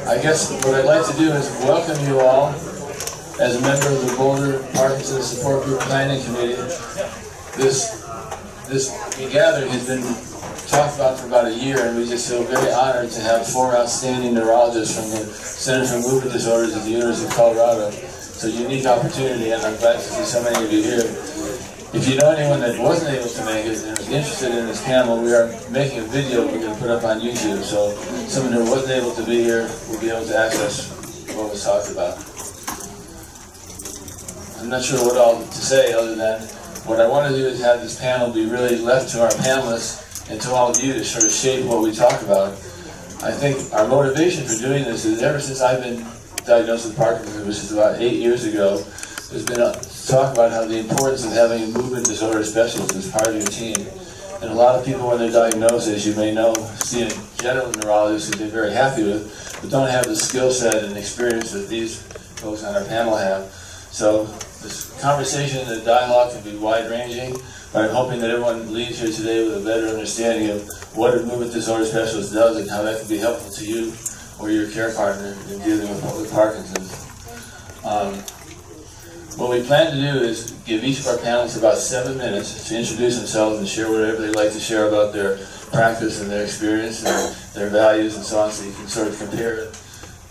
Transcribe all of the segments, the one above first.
I guess what I'd like to do is welcome you all as a member of the Boulder Parkinson's Support Group Planning Committee. This gathering has been talked about for about a year, and we just feel very honored to have 4 outstanding neurologists from the Center for Movement Disorders at the University of Colorado. It's a unique opportunity, and I'm glad to see so many of you here. If you know anyone that wasn't able to make it and is interested in this panel, we are making a video we're going to put up on YouTube, so someone who wasn't able to be here will be able to access what was talked about. I'm not sure what all to say other than what I want to do is have this panel be really left to our panelists and to all of you to sort of shape what we talk about. I think our motivation for doing this is ever since I've been diagnosed with Parkinson's, which is about 8 years ago, there's been a talk about how the importance of having a movement disorder specialist as part of your team. And a lot of people when they're diagnosed, as you may know, see a general neurologist who they're very happy with, but don't have the skill set and experience that these folks on our panel have. So this conversation and the dialogue can be wide-ranging, but I'm hoping that everyone leaves here today with a better understanding of what a movement disorder specialist does and how that can be helpful to you or your care partner in dealing with Parkinson's. What we plan to do is give each of our panelists about 7 minutes to introduce themselves and share whatever they'd like to share about their practice and their experience and their values and so on, so you can sort of compare and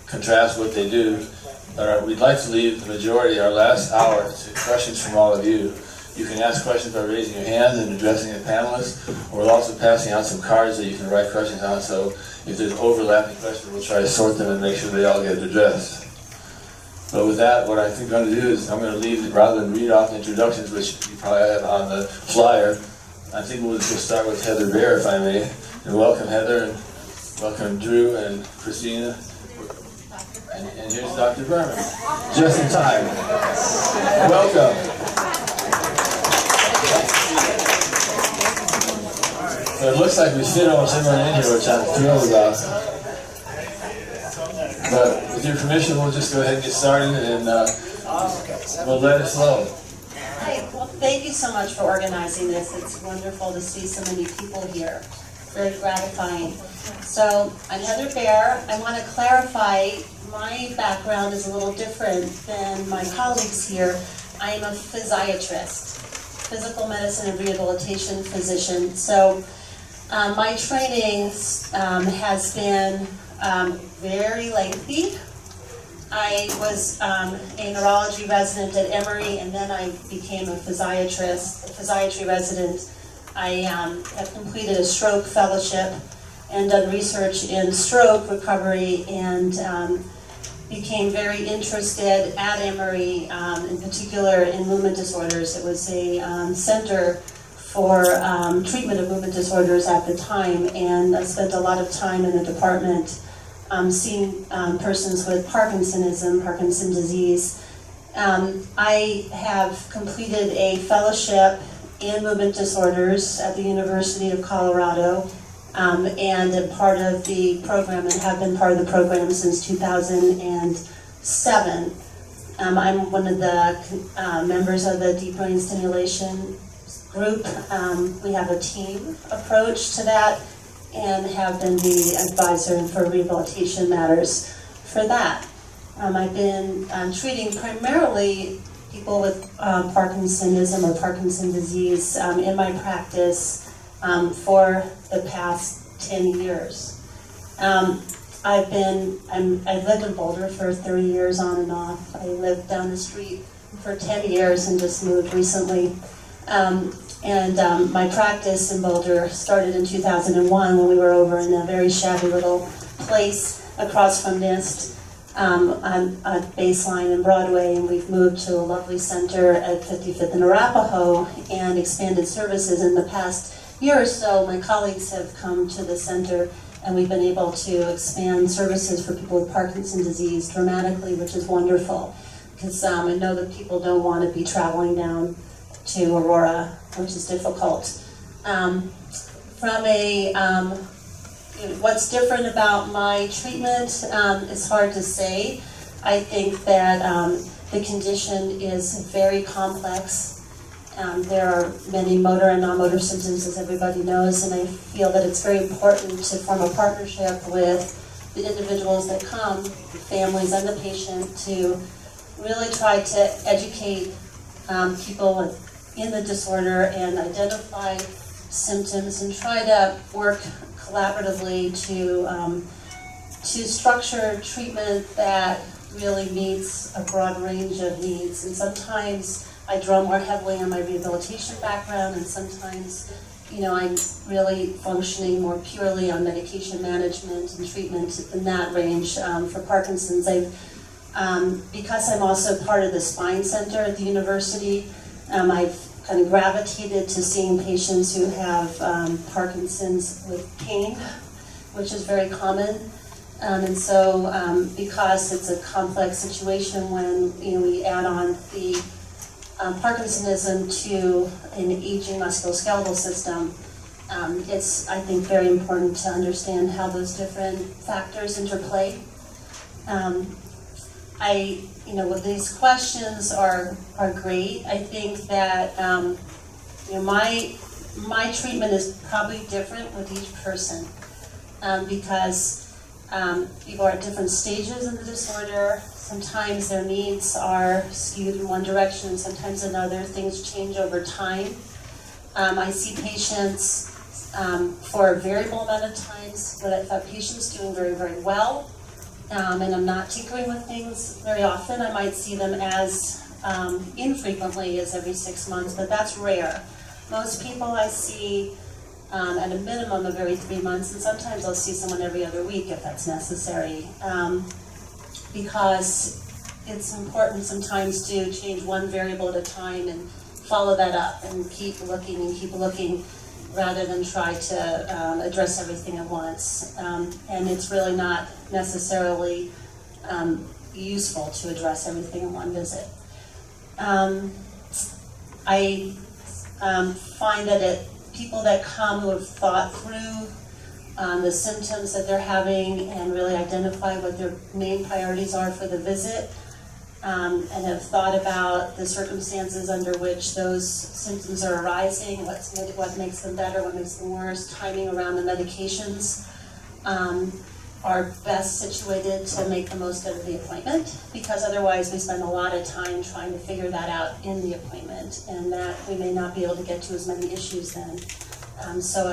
contrast what they do. But we'd like to leave the majority, our last hour, to questions from all of you. You can ask questions by raising your hand and addressing the panelists, or we're also passing out some cards that you can write questions on, so if there's overlapping questions, we'll try to sort them and make sure they all get addressed. But with that, what I think I'm going to do is I'm going to leave, rather than read off the introductions, which you probably have on the flyer, I think we'll just start with Heather Bear, if I may. And welcome Heather, and welcome Drew and Christina. And here's Dr. Berman, just in time. Welcome. So it looks like we fit almost everyone in here, which I'm thrilled about. But with your permission, we'll just go ahead and get started, and we'll let it flow. Hi. Well, thank you so much for organizing this. It's wonderful to see so many people here. Very gratifying. So, I'm Heather Bear. I want to clarify, my background is a little different than my colleagues here. I am a physiatrist, physical medicine and rehabilitation physician. So, my training has been very lengthy. I was a neurology resident at Emory, and then I became a physiatry resident. I have completed a stroke fellowship and done research in stroke recovery, and became very interested at Emory, in particular in movement disorders. It was a center for treatment of movement disorders at the time, and I spent a lot of time in the department seeing persons with Parkinsonism, Parkinsons Disease. I have completed a fellowship in movement disorders at the University of Colorado, and am part of the program and have been part of the program since 2007. I'm one of the members of the deep brain stimulation group. We have a team approach to that, and have been the advisor for rehabilitation matters for that. I've been treating primarily people with Parkinsonism or Parkinson's disease in my practice for the past 10 years. I've lived in Boulder for 30 years on and off. I lived down the street for 10 years and just moved recently. My practice in Boulder started in 2001 when we were over in a very shabby little place across from NIST on Baseline and Broadway, and we've moved to a lovely center at 55th and Arapahoe and expanded services. In the past year or so, my colleagues have come to the center, and we've been able to expand services for people with Parkinson's disease dramatically, which is wonderful, because I know that people don't want to be traveling down to Aurora, which is difficult. What's different about my treatment is hard to say. I think that the condition is very complex. There are many motor and non-motor symptoms, as everybody knows, and I feel that it's very important to form a partnership with the individuals that come, the families and the patient, to really try to educate people in the disorder and identify symptoms and try to work collaboratively to structure treatment that really meets a broad range of needs. And sometimes I draw more heavily on my rehabilitation background, and sometimes, you know, I'm really functioning more purely on medication management and treatment in that range. For Parkinson's, because I'm also part of the spine center at the university, I've kind of gravitated to seeing patients who have Parkinson's with pain, which is very common. And so, because it's a complex situation when, you know, we add on the Parkinsonism to an aging musculoskeletal system, it's, I think, very important to understand how those different factors interplay. You know, these questions are great. I think that, you know, my treatment is probably different with each person, because people are at different stages in the disorder. Sometimes their needs are skewed in one direction, sometimes another. Things change over time. I see patients for a variable amount of times, but if a patient's doing very, very well, and I'm not tinkering with things very often, I might see them as infrequently as every 6 months, but that's rare. Most people I see at a minimum of every 3 months, and sometimes I'll see someone every other week if that's necessary, because it's important sometimes to change one variable at a time and follow that up and keep looking rather than try to address everything at once. And it's really not necessarily useful to address everything in one visit. I find that people that come who have thought through the symptoms that they're having and really identify what their main priorities are for the visit, and have thought about the circumstances under which those symptoms are arising, what makes them better, what makes them worse, timing around the medications, are best situated to make the most out of the appointment, because otherwise we spend a lot of time trying to figure that out in the appointment, and that we may not be able to get to as many issues then. So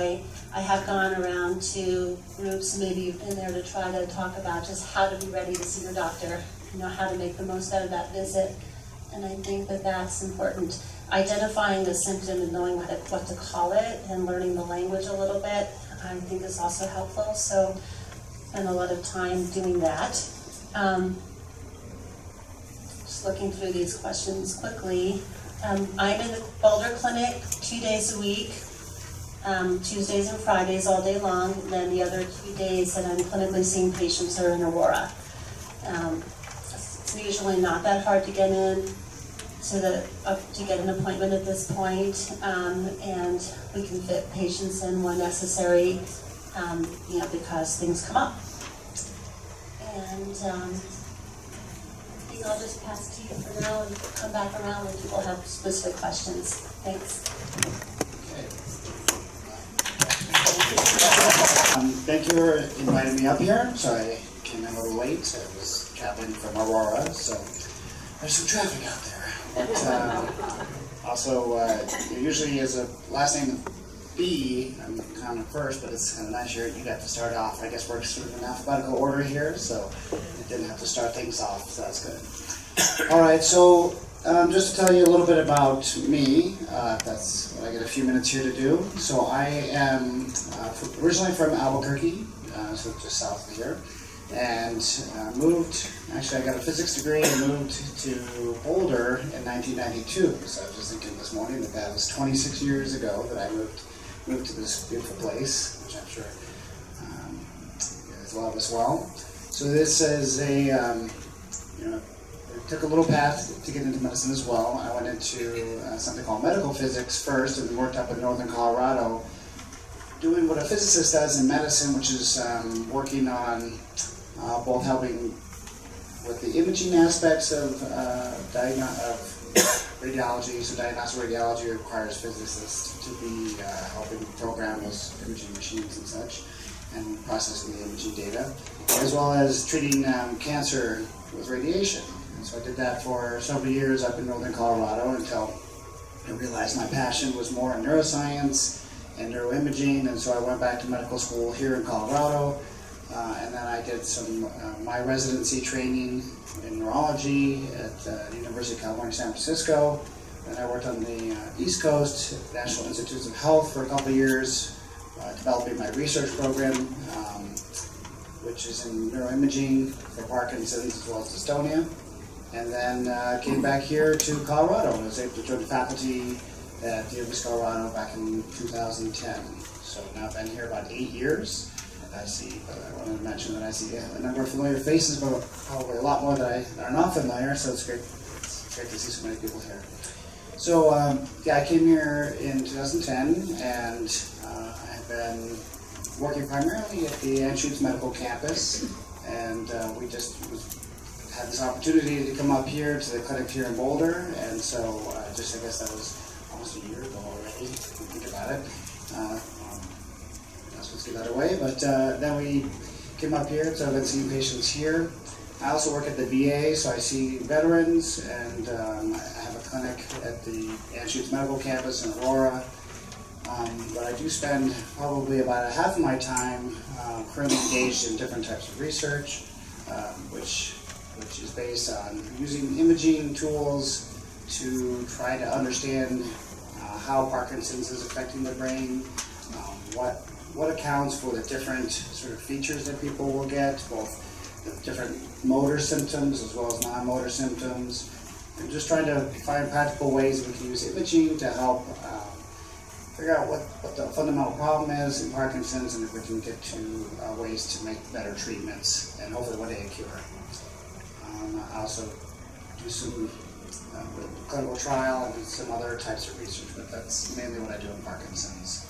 I have gone around to groups, maybe you've been there, to try to talk about just how to be ready to see your doctor, you know, how to make the most out of that visit. And I think that that's important. Identifying the symptom and knowing what to call it and learning the language a little bit, I think is also helpful. So spend a lot of time doing that. Just looking through these questions quickly. I'm in the Boulder Clinic 2 days a week, Tuesdays and Fridays all day long, and then the other 2 days that I'm clinically seeing patients are in Aurora. It's usually not that hard to get in to get an appointment at this point, and we can fit patients in when necessary, you know, because things come up. And I think I'll just pass to you for now and come back around when people have specific questions. Thanks. Thank you for inviting me up here. Sorry I came in a little late. I was traveling from Aurora, so there's some traffic out there. But also, usually as a last name B, I'm kind of first, but it's kind of nice you got to start off. I guess we're sort of in alphabetical order here, so I didn't have to start things off, so that's good. All right, so just to tell you a little bit about me, that's what I get a few minutes here to do. So I am originally from Albuquerque, so just south of here, and moved, actually I got a physics degree and moved to Boulder in 1992. So I was just thinking this morning that was 26 years ago that I moved to this beautiful place, which I'm sure you guys love as well. So this is a, you know, it took a little path to get into medicine as well. I went into something called medical physics first, and then worked up in northern Colorado, doing what a physicist does in medicine, which is working on both helping with the imaging aspects of radiology. So diagnostic radiology requires physicists to be helping program those imaging machines and such. and processing the imaging data, as well as treating cancer with radiation. And so I did that for several years up in northern Colorado until I realized my passion was more in neuroscience and neuroimaging, and so I went back to medical school here in Colorado, and then I did some my residency training in neurology at the University of California, San Francisco. And I worked on the East Coast, National Institutes of Health for a couple of years, developing my research program, which is in neuroimaging for Parkinson's as well as dystonia. And then came back here to Colorado. I was able to join the faculty at the University of Colorado back in 2010. So now I've been here about 8 years. I see, I wanted to mention that I see a number of familiar faces, but probably a lot more that are not familiar, so it's great to see so many people here. So yeah, I came here in 2010, and I have been working primarily at the Anschutz Medical Campus, and we just had this opportunity to come up here to the clinic here in Boulder, and so I guess that was almost a year ago already, if you think about it. Let's get that away, but then we came up here, so I've been seeing patients here. I also work at the VA, so I see veterans, and I have a clinic at the Anschutz Medical Campus in Aurora. But I do spend probably about half of my time currently engaged in different types of research, which is based on using imaging tools to try to understand how Parkinson's is affecting the brain, what accounts for the different sort of features that people will get, both the different motor symptoms as well as non-motor symptoms, and just trying to find practical ways we can use imaging to help figure out what the fundamental problem is in Parkinson's, and if we can get to ways to make better treatments and hopefully one day a cure. I also do some clinical trial and some other types of research, but that's mainly what I do in Parkinson's.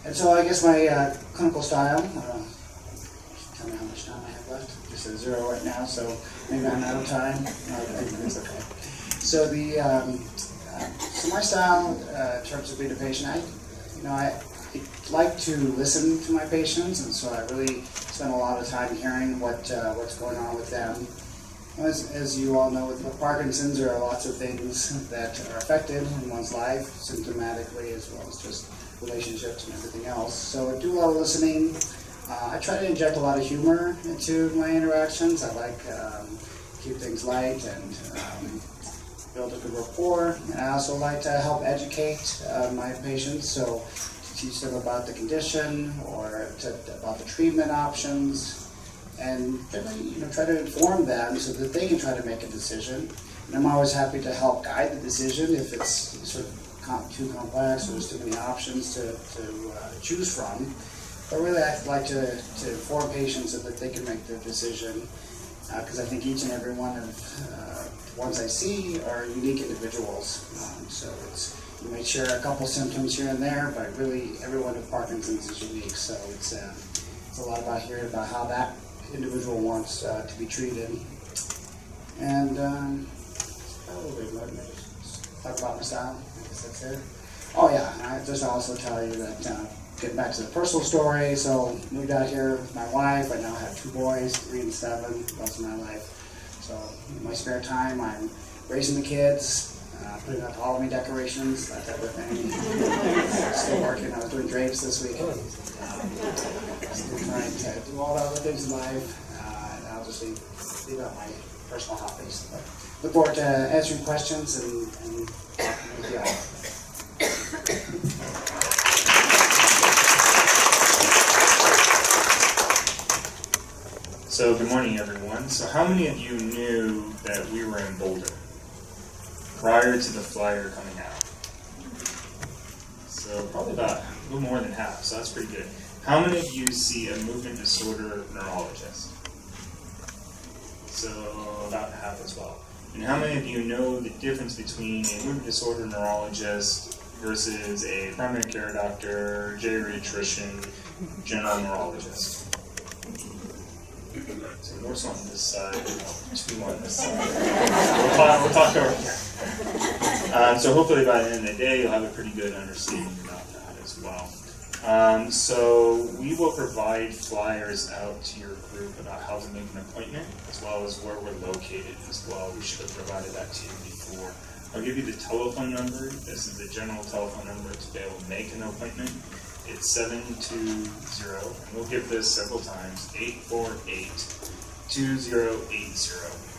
And so I guess my clinical style, tell me how much time I have left. Just at 0 right now, so maybe I'm out of time. No, it's okay. So so my style in terms of being a patient, I like to listen to my patients, and so I really spend a lot of time hearing what's going on with them. As you all know, with Parkinson's, there are lots of things that are affected in one's life, symptomatically as well as just relationships and everything else. So I do a lot of listening. I try to inject a lot of humor into my interactions. I like keep things light and build a good rapport. And I also like to help educate my patients, so to teach them about the condition or about the treatment options, and really, try to inform them so that they can try to make a decision. And I'm always happy to help guide the decision if it's sort of too complex or there's too many options to choose from. But really, I like to inform patients so that they can make their decision, because I think each and every one of the ones I see are unique individuals. So you may share a couple symptoms here and there, but really everyone with Parkinson's is unique. So it's a lot about hearing about how that individual wants to be treated. And probably what talk about my style. I guess that's it. Oh yeah, and I just also tell you that getting back to the personal story. So moved out here with my wife. I now have 2 boys, 3 and 7. Most of my life. So in my spare time, I'm raising the kids, putting up Halloween decorations, that type of thing. Still working. I was doing drapes this week. Still trying to do all the other things in life. And I'll just leave out my personal hobbies. But look forward to answering questions and talking with you all. So good morning, everyone. So how many of you knew that we were in Boulder prior to the flyer coming out? So probably about a little more than half, so that's pretty good. How many of you see a movement disorder neurologist? So about half as well. And how many of you know the difference between a movement disorder neurologist versus a primary care doctor, geriatrician, general neurologist? So more so on this side, 2 on this side. We'll talk over here. So hopefully by the end of the day, you'll have a pretty good understanding about that as well. So we will provide flyers out to your group about how to make an appointment, as well as where we're located as well. We should have provided that to you before. I'll give you the telephone number. This is the general telephone number to be able to make an appointment. It's 720, and we'll give this several times, 848-2080.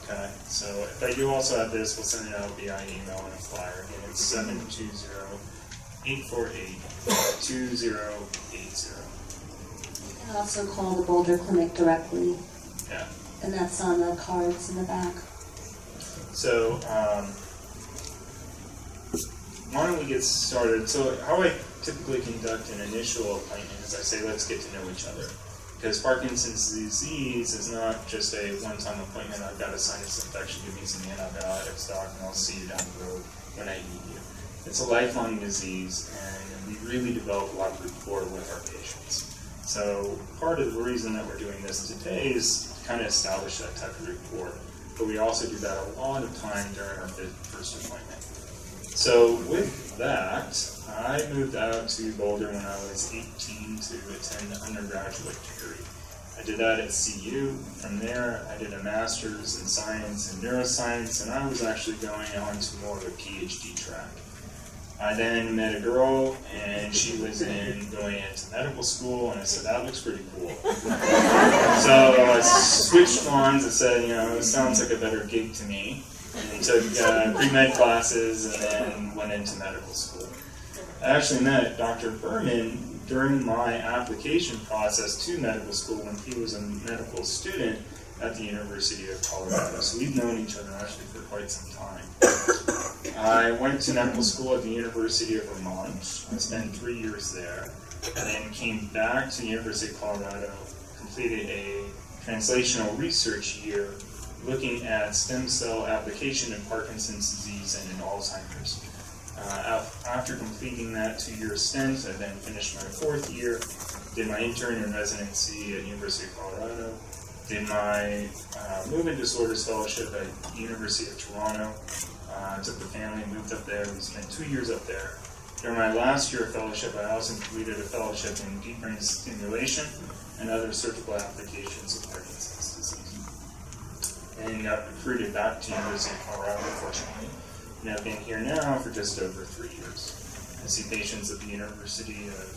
Okay, so but you also have this, we'll send it out via email and a flyer. Again, it's 720-848-2080. You can also call the Boulder Clinic directly. Yeah. And that's on the cards in the back. So, why don't we get started? So, how I typically conduct an initial appointment is I say, let's get to know each other. Because Parkinson's disease is not just a one-time appointment. I've got a sinus infection, give me some antibiotics, doc, and I'll see you down the road when I need you. It's a lifelong disease, and we really develop a lot of rapport with our patients. So part of the reason that we're doing this today is to kind of establish that type of rapport. But we also do that a lot of time during our first appointment. So with that, I moved out to Boulder when I was 18 to attend an undergraduate degree. I did that at CU. From there, I did a master's in science and neuroscience, and I was actually going on to more of a PhD track. I then met a girl, and she was going into medical school, and I said, that looks pretty cool. So I switched ones and said, it sounds like a better gig to me, and took pre-med classes and then went into medical school. I actually met Dr. Berman during my application process to medical school when he was a medical student at the University of Colorado. So we've known each other actually for quite some time. I went to medical school at the University of Vermont. I spent 3 years there, and then came back to the University of Colorado, completed a translational research year looking at stem cell application in Parkinson's disease and in Alzheimer's. After completing that 2-year stint, I then finished my 4th year, did my intern and residency at University of Colorado, did my movement disorders fellowship at University of Toronto, took the family, moved up there, we spent 2 years up there. During my last year of fellowship, I also completed a fellowship in deep brain stimulation and other surgical applications of Parkinson's disease. And got recruited back to University of Colorado, unfortunately. And I've been here now for just over 3 years. I see patients at the University of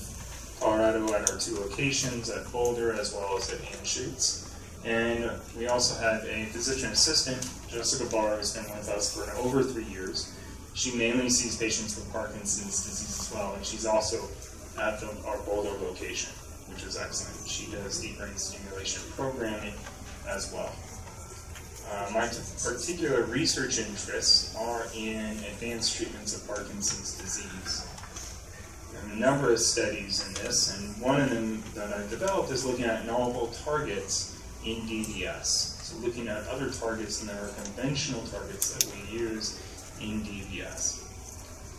Colorado at our 2 locations, at Boulder as well as at Anschutz. And we also have a physician assistant, Jessica Barr, who's been with us for over 3 years. She mainly sees patients with Parkinson's disease as well, and she's also at our Boulder location, which is excellent. She does deep brain stimulation programming as well. My particular research interests are in advanced treatments of Parkinson's disease. There are a number of studies in this, and one of them that I've developed is looking at novel targets in DBS. So looking at other targets than our conventional targets that we use in DBS.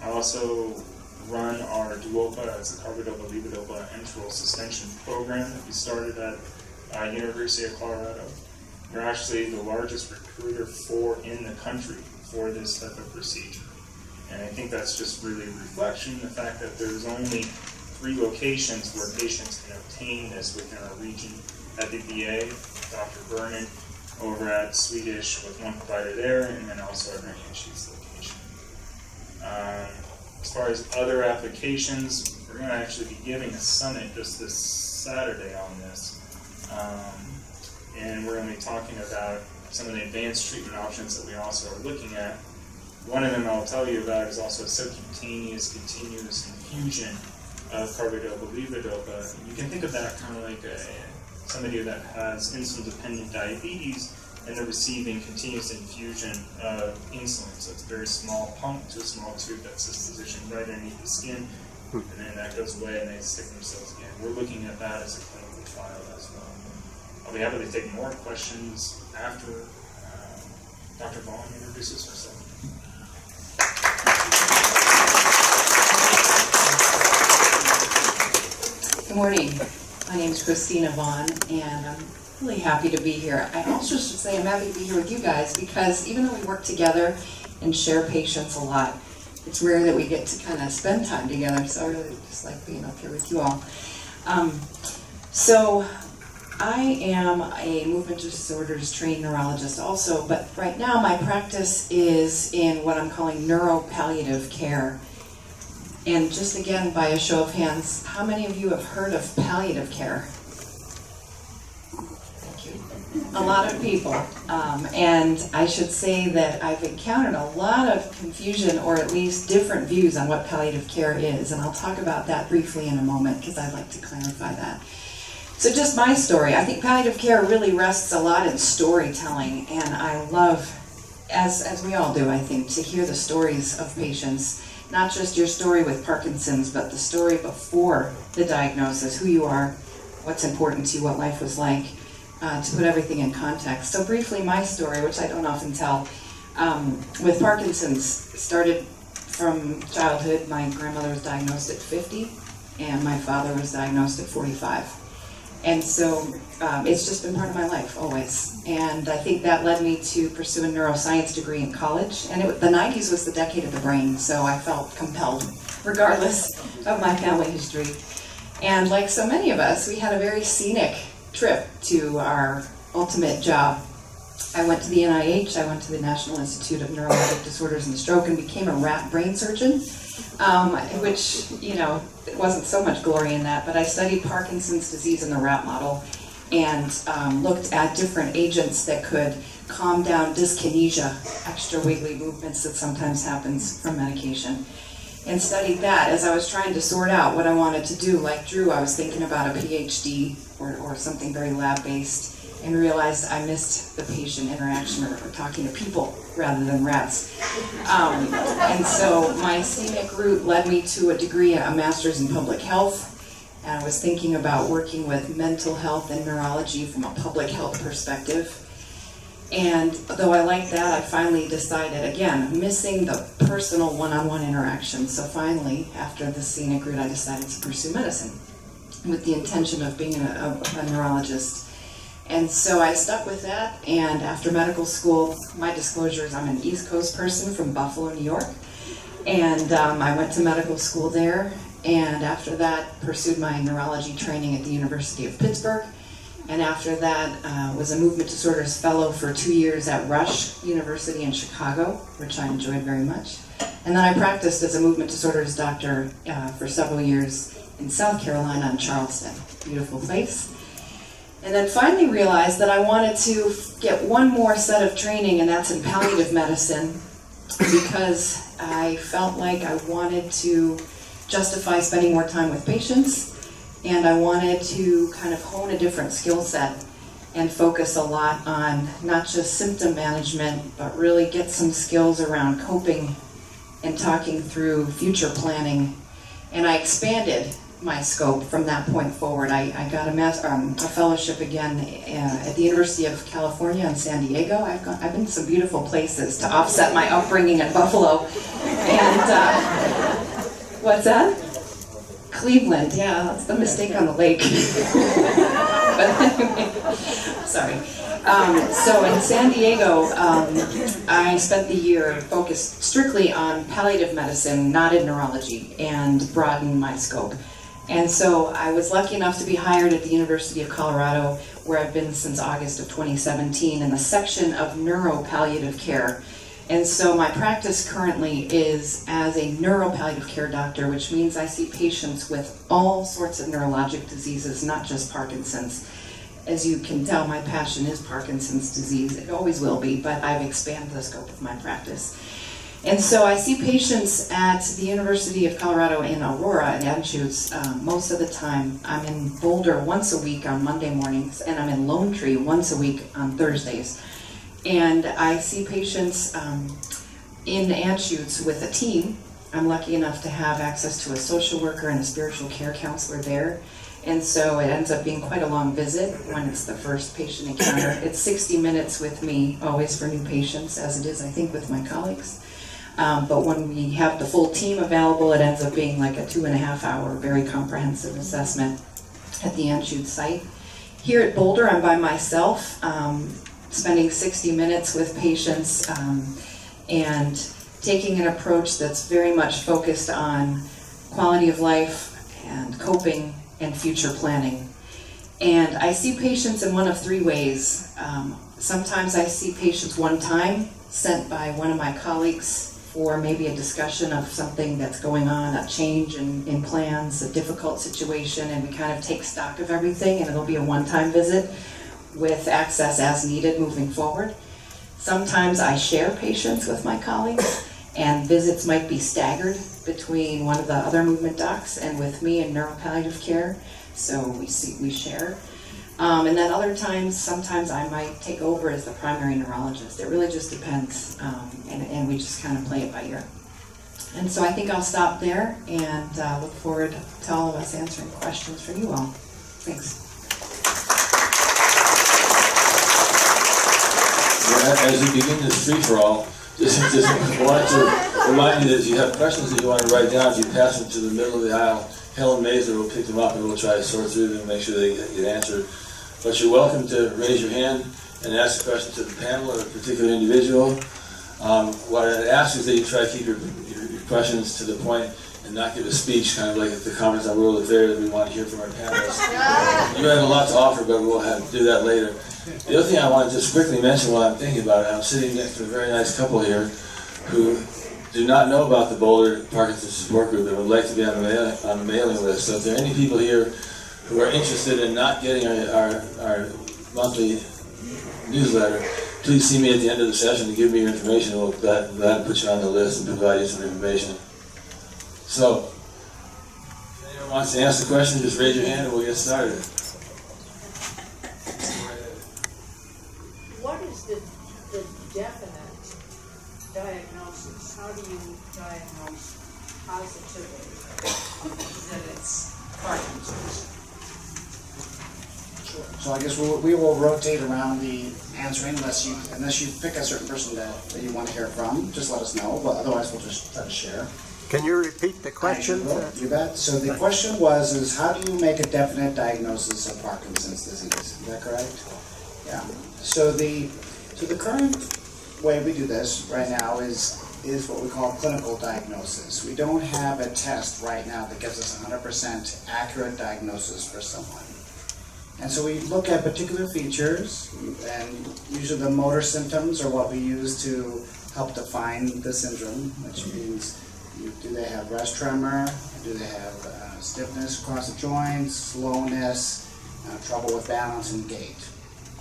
I also run our DUOPA, it's a carbidopa-levodopa enteral suspension program that we started at University of Colorado. We're actually the largest recruiter in the country for this type of procedure. And I think that's just really a reflection of the fact that there's only 3 locations where patients can obtain this within our region. At the VA, Dr. Vernon, over at Swedish with one provider there, and then also at our Anschutz location. As far as other applications, we're going to actually be giving a summit just this Saturday on this. And we're going to be talking about some of the advanced treatment options that we also are looking at. One of them I'll tell you about is also a subcutaneous continuous infusion of carbidopa-levodopa. You can think of that kind of like somebody that has insulin-dependent diabetes and they're receiving continuous infusion of insulin. So it's a very small pump to a small tube that's just positioned right underneath the skin, and then that goes away and they stick themselves again. We're looking at that as a clinical trial as well. I'll be happy to take more questions after Dr. Vaughn introduces herself. Good morning. My name is Christina Vaughn, and I'm really happy to be here. I also should say I'm happy to be here with you guys because even though we work together and share patients a lot, it's rare that we get to kind of spend time together, so I really just like being up here with you all. So I am a movement disorders trained neurologist also, but right now my practice is in what I'm calling neuropalliative care. And just again, by a show of hands, how many of you have heard of palliative care? Thank you. A lot of people. And I should say that I've encountered a lot of confusion, or at least different views on what palliative care is. And I'll talk about that briefly in a moment, because I'd like to clarify that. So just my story. I think palliative care really rests a lot in storytelling, and I love, as we all do, I think, to hear the stories of patients. Not just your story with Parkinson's, but the story before the diagnosis, who you are, what's important to you, what life was like, to put everything in context. So briefly, my story, which I don't often tell, with Parkinson's, started from childhood. My grandmother was diagnosed at 50, and my father was diagnosed at 45. And so it's just been part of my life, always. And I think that led me to pursue a neuroscience degree in college. And the 90s was the decade of the brain, so I felt compelled, regardless of my family history. And like so many of us, we had a very scenic trip to our ultimate job. I went to the NIH, I went to the National Institute of Neurologic Disorders and Stroke, and became a rat brain surgeon, which, you know, it wasn't so much glory in that, but I studied Parkinson's disease in the rat model and looked at different agents that could calm down dyskinesia, extra wiggly movements that sometimes happens from medication, and studied that as I was trying to sort out what I wanted to do. Like Drew, I was thinking about a PhD or something very lab-based, and realized I missed the patient interaction or talking to people rather than rats. And so my scenic route led me to a degree, a master's in public health. And I was thinking about working with mental health and neurology from a public health perspective. And though I liked that, I finally decided, again, missing the personal one-on-one interaction. So finally, after the scenic route, I decided to pursue medicine with the intention of being a neurologist. And so I stuck with that, and after medical school, my disclosure is I'm an East Coast person from Buffalo, New York, and I went to medical school there, and after that pursued my neurology training at the University of Pittsburgh, and after that was a movement disorders fellow for 2 years at Rush University in Chicago, which I enjoyed very much. And then I practiced as a movement disorders doctor for several years in South Carolina in Charleston, beautiful place. And then finally realized that I wanted to get one more set of training, and that's in palliative medicine, because I felt like I wanted to justify spending more time with patients, and I wanted to kind of hone a different skill set and focus a lot on not just symptom management, but really get some skills around coping and talking through future planning. And I expanded my scope from that point forward. I got a fellowship again at the University of California in San Diego. I've been to some beautiful places to offset my upbringing in Buffalo. And what's that? Cleveland, yeah, that's the mistake on the lake. But anyway, sorry. So in San Diego, I spent the year focused strictly on palliative medicine, not in neurology, and broadened my scope. And so I was lucky enough to be hired at the University of Colorado, where I've been since August of 2017, in the section of neuropalliative care. And so my practice currently is as a neuropalliative care doctor, which means I see patients with all sorts of neurologic diseases, not just Parkinson's. As you can tell, my passion is Parkinson's disease. It always will be, but I've expanded the scope of my practice. And so I see patients at the University of Colorado in Aurora at Anschutz most of the time. I'm in Boulder once a week on Monday mornings, and I'm in Lone Tree once a week on Thursdays. And I see patients in Anschutz with a team. I'm lucky enough to have access to a social worker and a spiritual care counselor there. And so it ends up being quite a long visit when it's the first patient encounter. It's 60 minutes with me, always for new patients, as it is, I think, with my colleagues. But when we have the full team available, it ends up being like a 2.5-hour, very comprehensive assessment at the Anschutz site. Here at Boulder, I'm by myself, spending 60 minutes with patients and taking an approach that's very much focused on quality of life and coping and future planning. And I see patients in one of three ways. Sometimes I see patients one time, sent by one of my colleagues for maybe a discussion of something that's going on, a change in plans, a difficult situation, and we kind of take stock of everything, and it'll be a one-time visit with access as needed moving forward. Sometimes I share patients with my colleagues, and visits might be staggered between one of the other movement docs and with me in neuropalliative care, so we share. And then other times, sometimes I might take over as the primary neurologist. It really just depends, and we just kind of play it by ear. And so I think I'll stop there and look forward to all of us answering questions from you all. Thanks. As you begin this free-for-all, just wanted to remind you that if you have questions that you want to write down, if you pass them to the middle of the aisle, Helen Mazur will pick them up and we'll try to sort through them and make sure they get answered. But you're welcome to raise your hand and ask a question to the panel or a particular individual. What I'd ask is that you try to keep your questions to the point and not give a speech, kind of like at the conference on World Affairs that we want to hear from our panelists. You have a lot to offer, but we'll have to do that later. The other thing I want to just quickly mention while I'm thinking about it, I'm sitting next to a very nice couple here who do not know about the Boulder Parkinson's Support Group and would like to be on the mailing list. So if there are any people here who are interested in not getting our monthly newsletter, please see me at the end of the session to give me your information. We'll glad put you on the list and provide you some information. So, if anyone wants to ask a question, just raise your hand and we'll get started. What is the definite diagnosis? How do you diagnose positively that it's Parkinson's? Sure. So I guess we will rotate around the answering unless you pick a certain person that you want to hear from. Just let us know, but otherwise we'll just try to share. Can you repeat the question? You bet. So the question is how do you make a definite diagnosis of Parkinson's disease? Is that correct? Yeah. So the current way we do this right now is what we call clinical diagnosis. We don't have a test right now that gives us 100% accurate diagnosis for someone. And so we look at particular features, and usually the motor symptoms are what we use to help define the syndrome, which means do they have rest tremor, do they have stiffness across the joints, slowness, trouble with balance and gait.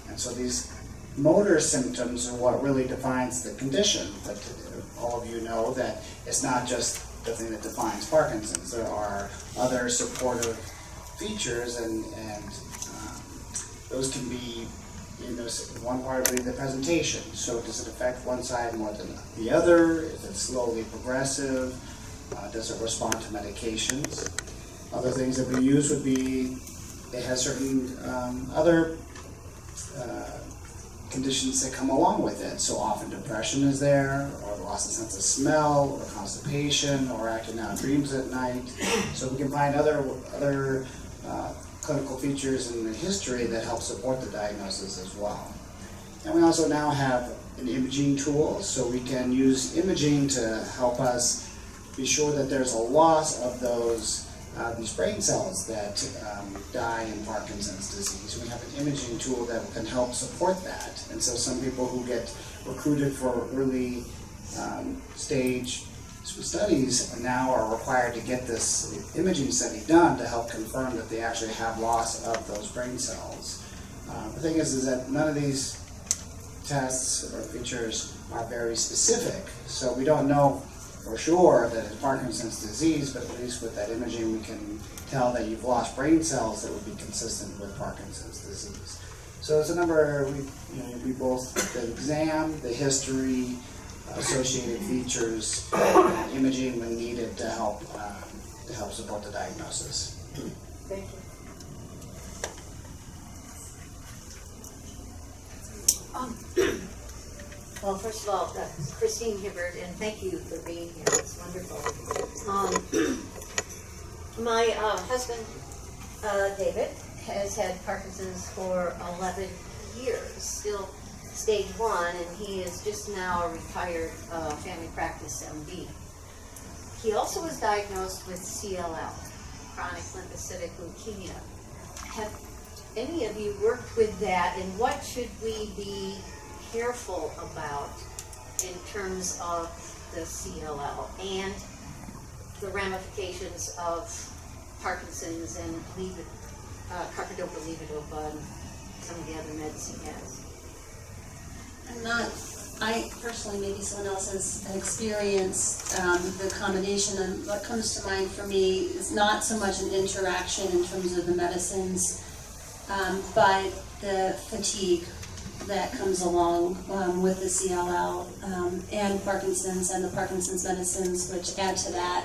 And so these motor symptoms are what really defines the condition, but all of you know that it's not just the thing that defines Parkinson's. There are other supportive features, and those can be, one part will be the presentation. So does it affect one side more than the other? Is it slowly progressive? Does it respond to medications? Other things that we use would be, it has certain other conditions that come along with it. So often depression is there, or loss of sense of smell, or constipation, or acting out dreams at night. So we can find other clinical features in the history that help support the diagnosis as well. And we also now have an imaging tool, so we can use imaging to help us be sure that there's a loss of these brain cells that die in Parkinson's disease. We have an imaging tool that can help support that. And so some people who get recruited for early stage studies now are required to get this imaging study done to help confirm that they actually have loss of those brain cells. The thing is that none of these tests or features are very specific, so we don't know for sure that it's Parkinson's disease, but at least with that imaging we can tell that you've lost brain cells that would be consistent with Parkinson's disease. So it's a number, we both, the exam, the history, associated features, imaging when needed to help support the diagnosis. Thank you. Well, first of all, Christine Hibbert, and thank you for being here. It's wonderful. My husband, David, has had Parkinson's for 11 years, still stage 1, and he is just now a retired family practice MD. He also was diagnosed with CLL, chronic lymphocytic leukemia. Have any of you worked with that, and what should we be careful about in terms of the CLL and the ramifications of Parkinson's and carbidopa, levodopa, and some of the other meds he has? I personally, maybe someone else has experienced the combination, and what comes to mind for me is not so much an interaction in terms of the medicines, but the fatigue that comes along with the CLL and Parkinson's and the Parkinson's medicines, which add to that.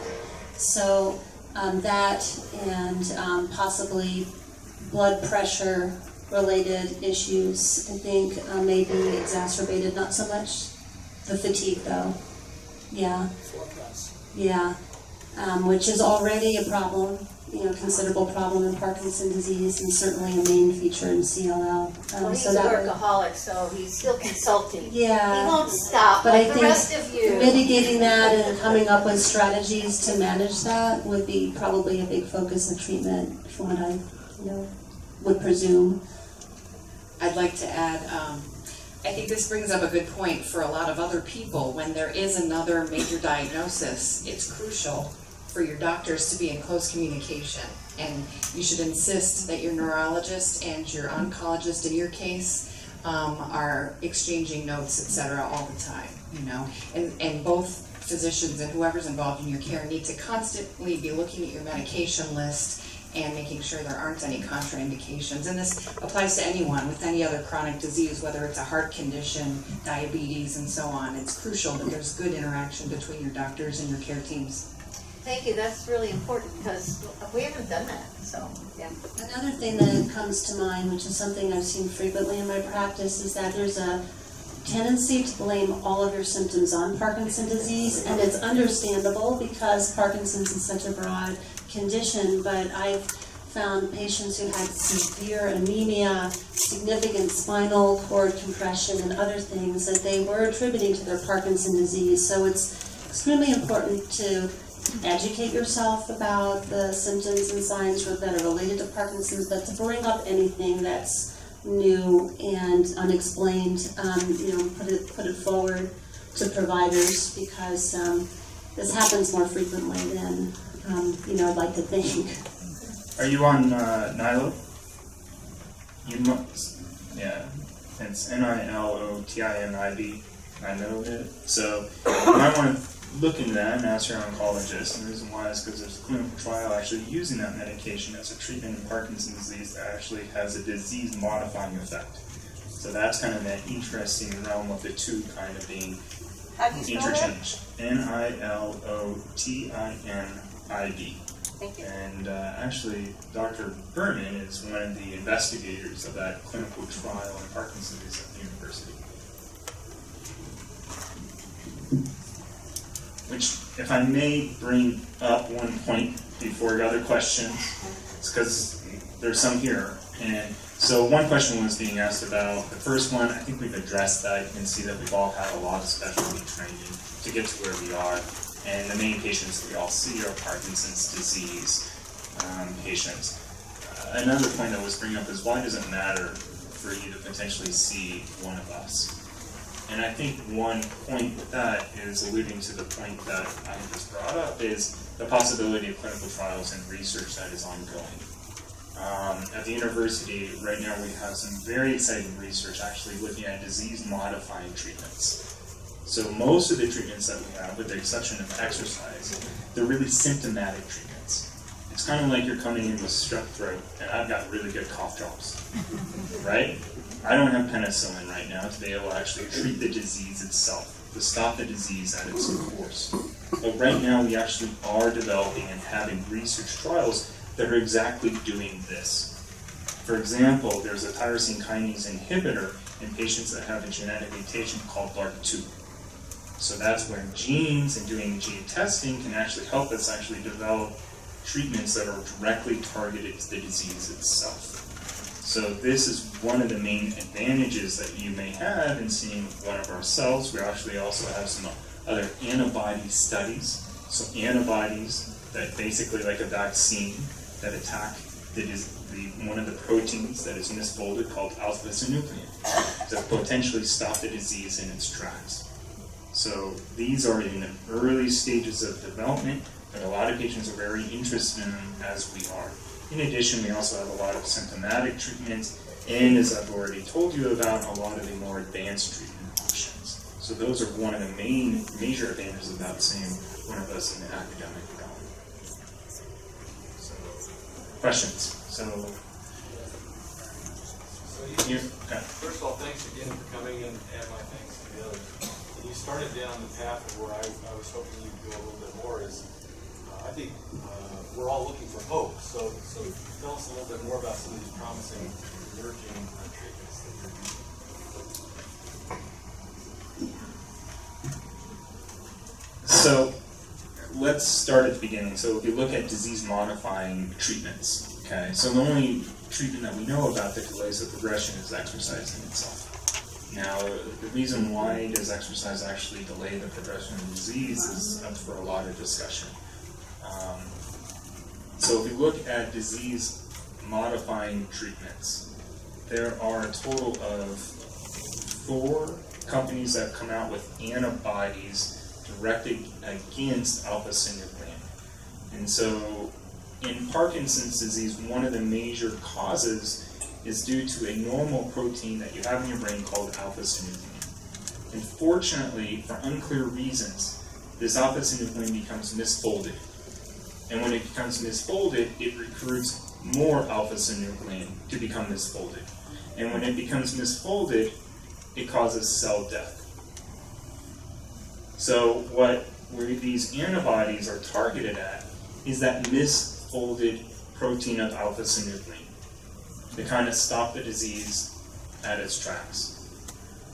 So that and possibly blood pressure related issues, I think, may be exacerbated. Not so much the fatigue, though. Yeah. Yeah. Which is already a problem, considerable problem in Parkinson's disease, and certainly a main feature in CLL. Well, he's a workaholic, so he's still consulting. Yeah. He won't stop, but like I the think rest of you. Mitigating that and coming up with strategies to manage that would be probably a big focus of treatment, from what I would presume. I'd like to add, I think this brings up a good point for a lot of other people. When there is another major diagnosis, it's crucial for your doctors to be in close communication. And you should insist that your neurologist and your oncologist, in your case, are exchanging notes, etc., all the time, And both physicians and whoever's involved in your care need to constantly be looking at your medication list and making sure there aren't any contraindications. And this applies to anyone with any other chronic disease, whether it's a heart condition, diabetes, and so on. It's crucial that there's good interaction between your doctors and your care teams. Thank you, that's really important, because we haven't done that, so, yeah. Another thing that comes to mind, which is something I've seen frequently in my practice, is that there's a tendency to blame all of your symptoms on Parkinson's disease, and it's understandable because Parkinson's is such a broad condition, but I've found patients who had severe anemia, significant spinal cord compression, and other things that they were attributing to their Parkinson's disease. So it's extremely important to educate yourself about the symptoms and signs that are related to Parkinson's, but to bring up anything that's new and unexplained, put it forward to providers, because this happens more frequently than I'd like to think. Are you on Nilo? You must, yeah. It's Nilotinib. I know it. So you might want to look into that and ask your oncologist. And the reason why is because there's a clinical trial actually using that medication as a treatment in Parkinson's disease that actually has a disease-modifying effect. So that's kind of that interesting realm of the two kind of being interchanged. Nilotinib. Thank you. And actually, Dr. Berman is one of the investigators of that clinical trial in Parkinson's disease at the university. Which, if I may bring up one point before other questions, it's because there's some here. And so one question was being asked about, the first one, I think we've addressed that. You can see that we've all had a lot of specialty training to get to where we are. And the main patients that we all see are Parkinson's disease patients. Another point I was bringing up is, why does it matter for you to potentially see one of us? And I think one point with that is alluding to the point that I just brought up, is the possibility of clinical trials and research that is ongoing. At the university right now we have some very exciting research actually looking at disease-modifying treatments. So most of the treatments that we have, with the exception of exercise, they're really symptomatic treatments. It's kind of like you're coming in with strep throat, and I've got really good cough drops, right? I don't have penicillin right now to be able to actually treat the disease itself, to stop the disease at its course. But right now we actually are developing and having research trials that are exactly doing this. For example, there's a tyrosine kinase inhibitor in patients that have a genetic mutation called LRRK2. So that's where genes and doing gene testing can actually help us actually develop treatments that are directly targeted to the disease itself. So this is one of the main advantages that you may have in seeing one of our cells. We actually also have some other antibody studies. So antibodies that basically like a vaccine that attack one of the proteins that is misfolded called alpha-synuclein to potentially stop the disease in its tracks. So these are in the early stages of development, but a lot of patients are very interested in them, as we are. In addition, we also have a lot of symptomatic treatments, and as I've already told you about, a lot of the more advanced treatment options. So those are one of the major advantages about seeing one of us in the academic realm. So, questions? First of all, thanks again for coming, and my thanks to the others. You started down the path of where I was hoping you'd go a little bit more is, I think we're all looking for hope. So tell us a little bit more about some of these promising emerging treatments that you're using. So let's start at the beginning. So if you look at disease-modifying treatments, okay, so the only treatment that we know about that delays the progression is exercise in itself. Now, the reason why does exercise actually delay the progression of the disease is up for a lot of discussion. So if you look at disease-modifying treatments, there are a total of 4 companies that have come out with antibodies directed against alpha-synuclein. And so in Parkinson's disease, one of the major causes is due to a normal protein that you have in your brain called alpha-synuclein. Unfortunately, for unclear reasons, this alpha-synuclein becomes misfolded. And when it becomes misfolded, it recruits more alpha-synuclein to become misfolded. And when it becomes misfolded, it causes cell death. So what these antibodies are targeted at is that misfolded protein of alpha-synuclein to kind of stop the disease at its tracks.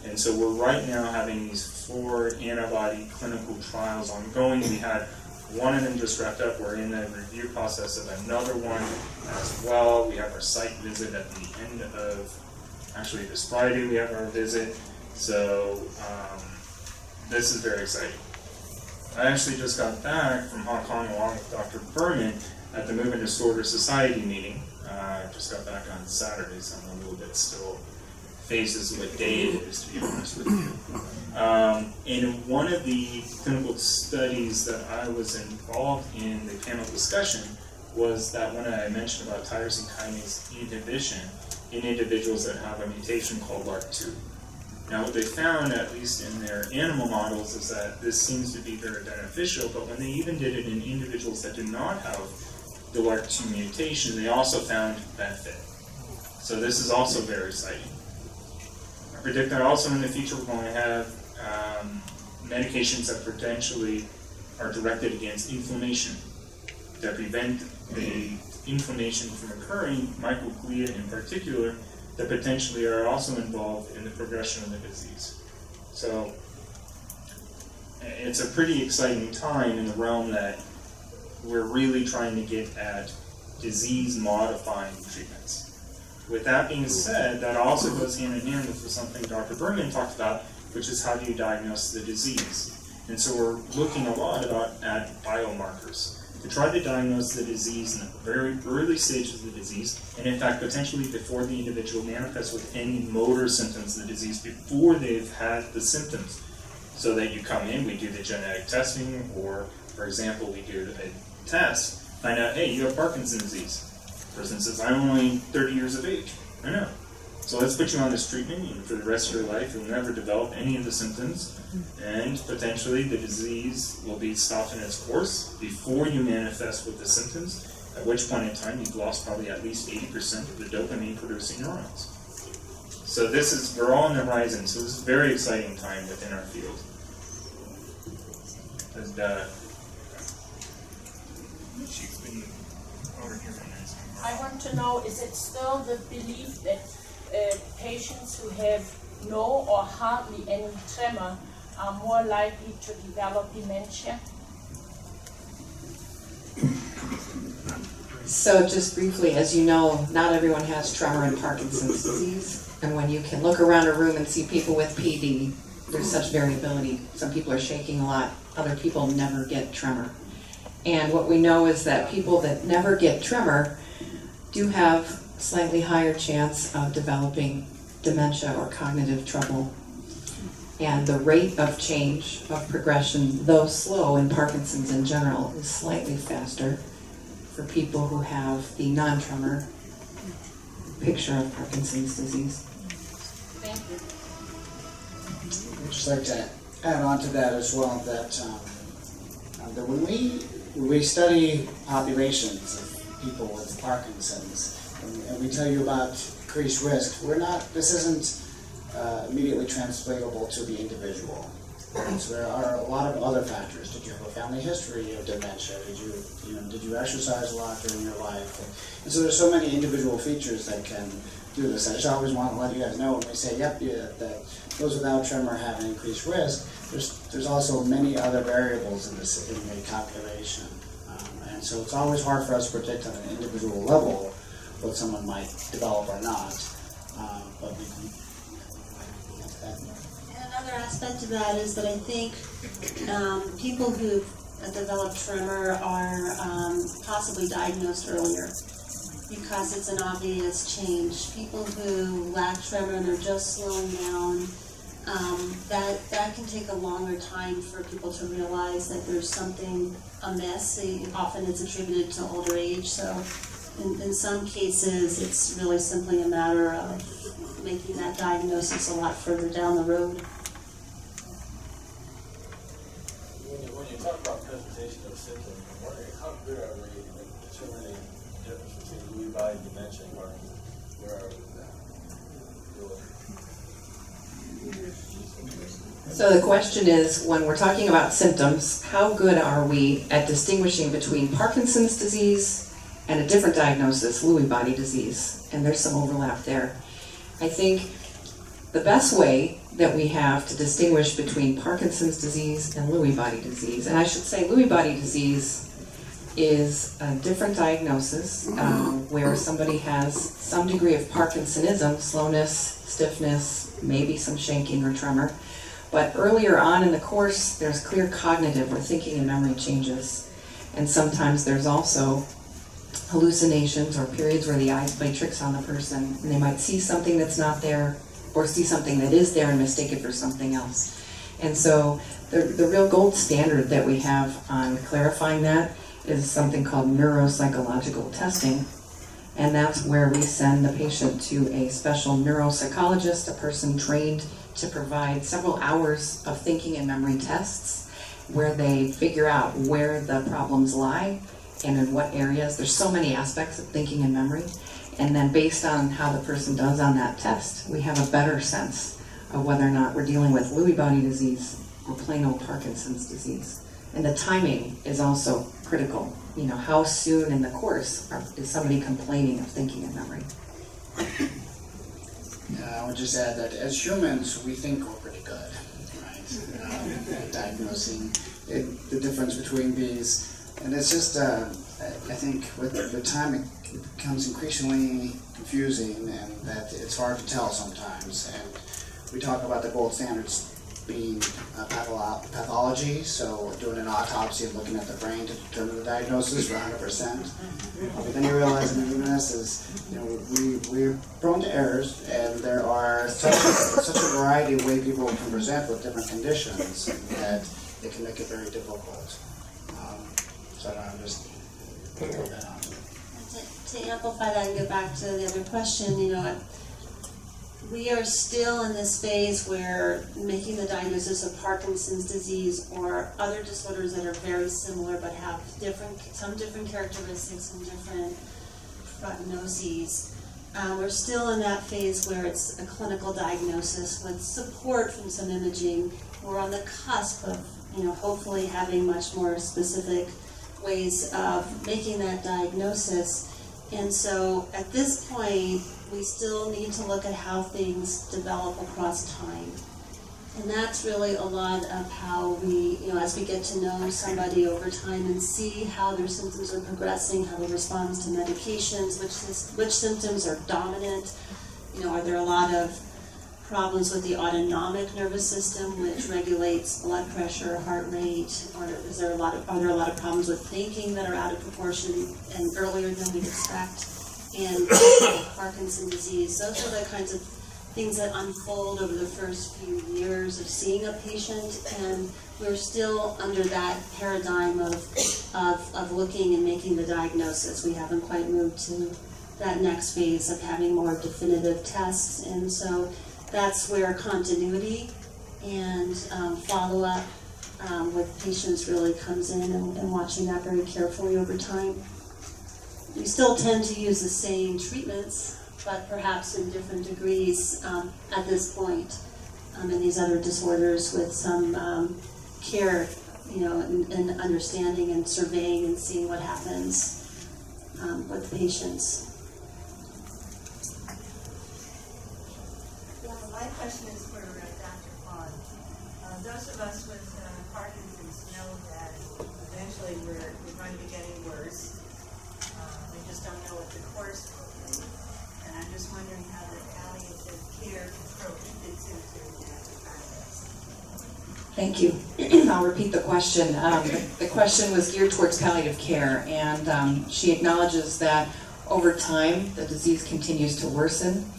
And so we're right now having these 4 antibody clinical trials ongoing. We had one of them just wrapped up. We're in the review process of another one as well. We have our site visit at the end of, actually this Friday we have our visit. So this is very exciting. I actually just got back from Hong Kong along with Dr. Berman at the Movement Disorder Society meeting. I just got back on Saturday, so I'm a little bit still phases of what day it is, to be honest with you. In one of the clinical studies that I was involved in, the panel discussion, was that when I mentioned about tyrosine kinase inhibition in individuals that have a mutation called LRRK2. Now what they found, at least in their animal models, is that this seems to be very beneficial, but when they even did it in individuals that do not have the LRRK2 mutation, they also found benefit. So this is also very exciting. I predict that also in the future we're going to have medications that potentially are directed against inflammation, that prevent the inflammation from occurring, microglia in particular, that potentially are also involved in the progression of the disease. So it's a pretty exciting time in the realm that we're really trying to get at disease-modifying treatments. With that being said, that also goes hand in hand with something Dr. Berman talked about, which is how do you diagnose the disease. And so we're looking a lot at biomarkers to try to diagnose the disease in the very early stages of the disease, and in fact potentially before the individual manifests with any motor symptoms of the disease, before they've had the symptoms. So that you come in, we do the genetic testing, or for example, we do a test, find out, hey, you have Parkinson's disease. The person says, I'm only 30 years of age. I know. So let's put you on this treatment, and for the rest of your life, you'll never develop any of the symptoms, and potentially the disease will be stopped in its course before you manifest with the symptoms, at which point in time you've lost probably at least 80% of the dopamine-producing neurons. So we're all on the horizon, so this is a very exciting time within our field. And, she's been over here for minutes. I want to know, is it still the belief that patients who have no or hardly any tremor are more likely to develop dementia? So just briefly, as you know, not everyone has tremor and Parkinson's disease. And when you can look around a room and see people with PD, there's such variability. Some people are shaking a lot, other people never get tremor. And what we know is that people that never get tremor do have slightly higher chance of developing dementia or cognitive trouble. And the rate of change of progression, though slow in Parkinson's in general, is slightly faster for people who have the non-tremor picture of Parkinson's disease. Thank you. I'd just like to add on to that as well, that when we study populations of people with Parkinson's, and we tell you about increased risk, this isn't immediately translatable to the individual. So there are a lot of other factors. Did you have a family history of dementia? Did you exercise a lot during your life? And so there's so many individual features that can do this. I just always want to let you guys know when we say, that those without tremor have an increased risk, there's also many other variables in the calculation. And so it's always hard for us to predict on an individual level what someone might develop or not. But we can get to that more. Another aspect of that is that I think people who develop tremor are possibly diagnosed earlier because it's an obvious change. People who lack tremor and are just slowing down, that can take a longer time for people to realize that there's something amiss. Often it's attributed to older age, so in some cases it's really simply a matter of making that diagnosis a lot further down the road. When you talk about presentation of symptoms, I'm wondering how good are we at determining the difference between Lewy body dementia and Parkinson's? Where are we with that? So the question is, when we're talking about symptoms, how good are we at distinguishing between Parkinson's disease and a different diagnosis, Lewy body disease? And there's some overlap there. I think the best way that we have to distinguish between Parkinson's disease and Lewy body disease, and I should say Lewy body disease is a different diagnosis where somebody has some degree of Parkinsonism, slowness, stiffness, maybe some shaking or tremor. But earlier on in the course, there's clear cognitive or thinking and memory changes. And sometimes there's also hallucinations or periods where the eyes play tricks on the person and they might see something that's not there or see something that is there and mistake it for something else. And so the real gold standard that we have on clarifying that is something called neuropsychological testing. And that's where we send the patient to a special neuropsychologist, a person trained to provide several hours of thinking and memory tests where they figure out where the problems lie and in what areas. There's so many aspects of thinking and memory. And then based on how the person does on that test, we have a better sense of whether or not we're dealing with Lewy body disease or plain old Parkinson's disease. And the timing is also critical. You know, how soon in the course is somebody complaining of thinking and memory? I would just add that as humans, we think we're pretty good, right? At diagnosing the difference between these. And it's just, I think with the time it becomes increasingly confusing and that it's hard to tell sometimes. And we talk about the gold standards being pathology, so doing an autopsy and looking at the brain to determine the diagnosis for 100%. But then you realize in humanness is, we're prone to errors, and there are such a variety of ways people can present with different conditions that it can make it very difficult. So I'm just putting that on. To amplify that and go back to the other question, we are still in this phase where making the diagnosis of Parkinson's disease or other disorders that are very similar but have some different characteristics, some different prognoses. We're still in that phase where it's a clinical diagnosis with support from some imaging. We're on the cusp of, hopefully having much more specific ways of making that diagnosis. And so at this point, we still need to look at how things develop across time. And that's really a lot of how we, as we get to know somebody over time and see how their symptoms are progressing, how they respond to medications, which symptoms are dominant. Are there a lot of problems with the autonomic nervous system, which regulates blood pressure, heart rate, or are there a lot of problems with thinking that are out of proportion and earlier than we'd expect, and Parkinson's disease? Those are the kinds of things that unfold over the first few years of seeing a patient, and we're still under that paradigm of looking and making the diagnosis. We haven't quite moved to that next phase of having more definitive tests, and so that's where continuity and follow-up with patients really comes in, and watching that very carefully over time. We still tend to use the same treatments, but perhaps in different degrees at this point in these other disorders, with some care, and understanding and surveying and seeing what happens with the patients. Yeah, my question is for Dr. Pond. Those of us with Parkinson's know that eventually we're going to be getting worse. We just don't know what the course will be. And I'm just wondering how the palliative care approach fits into that practice. Thank you. I'll repeat the question. The question was geared towards palliative care, and she acknowledges that over time the disease continues to worsen.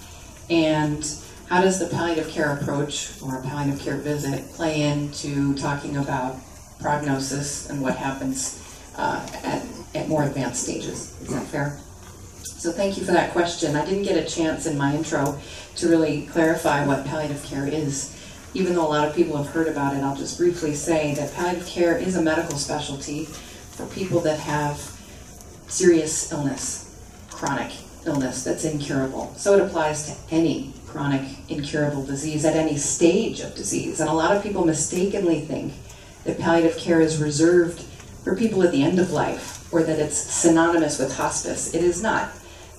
And how does the palliative care approach or a palliative care visit play into talking about prognosis and what happens at more advanced stages? Is that fair? So thank you for that question. I didn't get a chance in my intro to really clarify what palliative care is. Even though a lot of people have heard about it, I'll just briefly say that palliative care is a medical specialty for people that have serious illness, chronic illness that's incurable. So it applies to any chronic incurable disease at any stage of disease. And a lot of people mistakenly think that palliative care is reserved for people at the end of life, or that it's synonymous with hospice. It is not.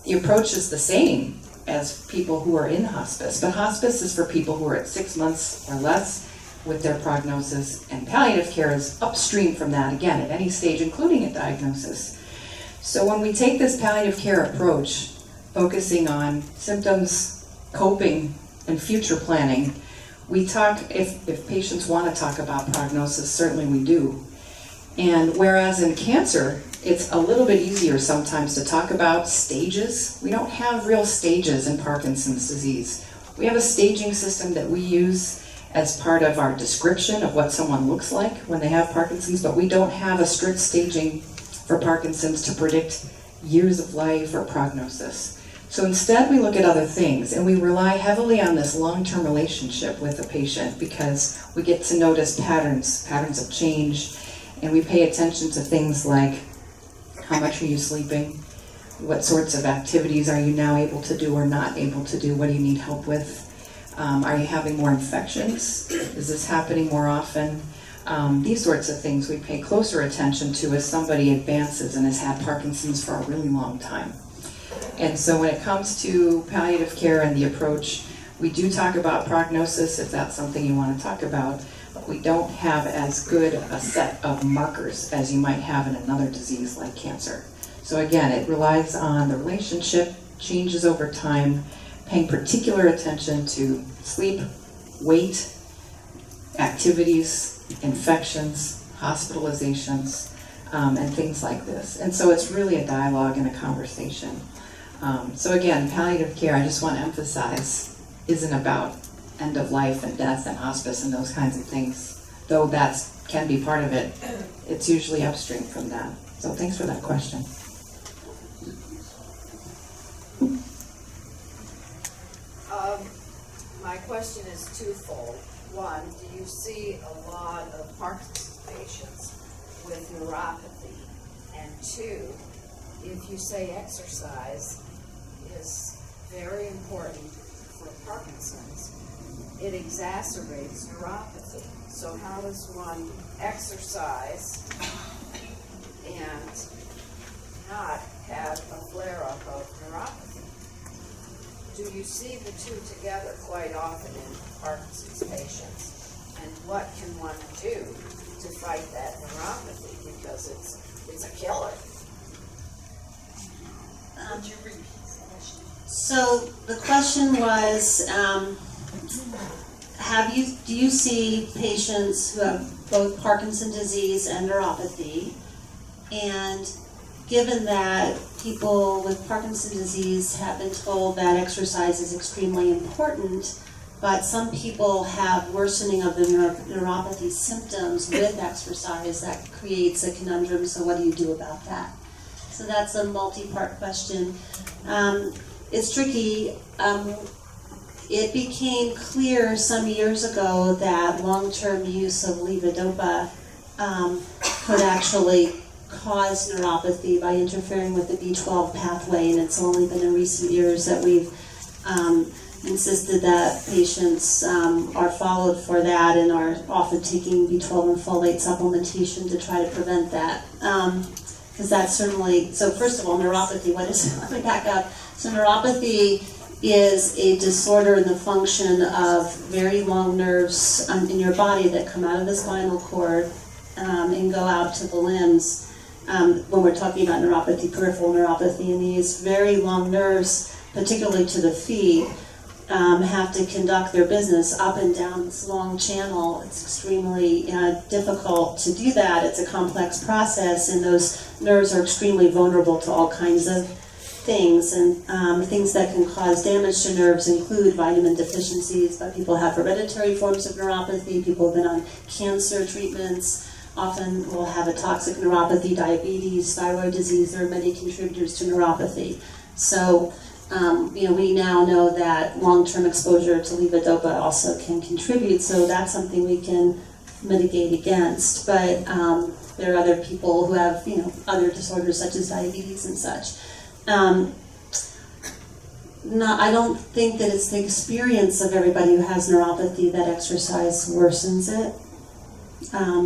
The approach is the same as people who are in hospice, but hospice is for people who are at 6 months or less with their prognosis, and palliative care is upstream from that, again, at any stage, including a diagnosis. So when we take this palliative care approach, focusing on symptoms, coping, and future planning, we talk, if patients want to talk about prognosis, certainly we do. And whereas in cancer, it's a little bit easier sometimes to talk about stages. We don't have real stages in Parkinson's disease. We have a staging system that we use as part of our description of what someone looks like when they have Parkinson's, but we don't have a strict staging for Parkinson's to predict years of life or prognosis. So instead we look at other things, and we rely heavily on this long-term relationship with the patient, because we get to notice patterns of change, and we pay attention to things like, how much are you sleeping? What sorts of activities are you now able to do or not able to do? What do you need help with? Are you having more infections? Is this happening more often? These sorts of things we pay closer attention to as somebody advances and has had Parkinson's for a really long time. And so when it comes to palliative care and the approach, we do talk about prognosis if that's something you want to talk about, but we don't have as good a set of markers as you might have in another disease like cancer. So again, it relies on the relationship, changes over time, paying particular attention to sleep, weight, activities, infections, hospitalizations, and things like this. And so it's really a dialogue and a conversation. So again, palliative care, I just want to emphasize, isn't about end of life and death and hospice and those kinds of things. Though that can be part of it, it's usually upstream from that. So thanks for that question. My question is twofold. One, do you see a lot of Parkinson's patients with neuropathy? And two, if you say exercise is very important for Parkinson's, it exacerbates neuropathy. So how does one exercise and not have a flare-up of neuropathy? Do you see the two together quite often in Parkinson's patients? and what can one do to fight that neuropathy, because it's a killer. Would you repeat the question? So the question was, do you see patients who have both Parkinson's disease and neuropathy? And given that people with Parkinson's disease have been told that exercise is extremely important, but some people have worsening of the neuropathy symptoms with exercise, that creates a conundrum. So what do you do about that? So that's a multi-part question. It's tricky. It became clear some years ago that long-term use of levodopa could actually cause neuropathy by interfering with the B12 pathway, and it's only been in recent years that we've insisted that patients are followed for that and are often taking B12 and folate supplementation to try to prevent that. Because that's certainly, so first of all, neuropathy, what is it? Let me back up. So neuropathy is a disorder in the function of very long nerves in your body that come out of the spinal cord and go out to the limbs. When we're talking about neuropathy, peripheral neuropathy, and these very long nerves, particularly to the feet, have to conduct their business up and down this long channel. It's extremely difficult to do that. It's a complex process, and those nerves are extremely vulnerable to all kinds of things. And things that can cause damage to nerves include vitamin deficiencies, but people have hereditary forms of neuropathy. People have been on cancer treatments, often will have a toxic neuropathy, diabetes, thyroid disease. There are many contributors to neuropathy. So we now know that long-term exposure to levodopa also can contribute, so that's something we can mitigate against. But there are other people who have, other disorders such as diabetes and such. I don't think that it's the experience of everybody who has neuropathy that exercise worsens it.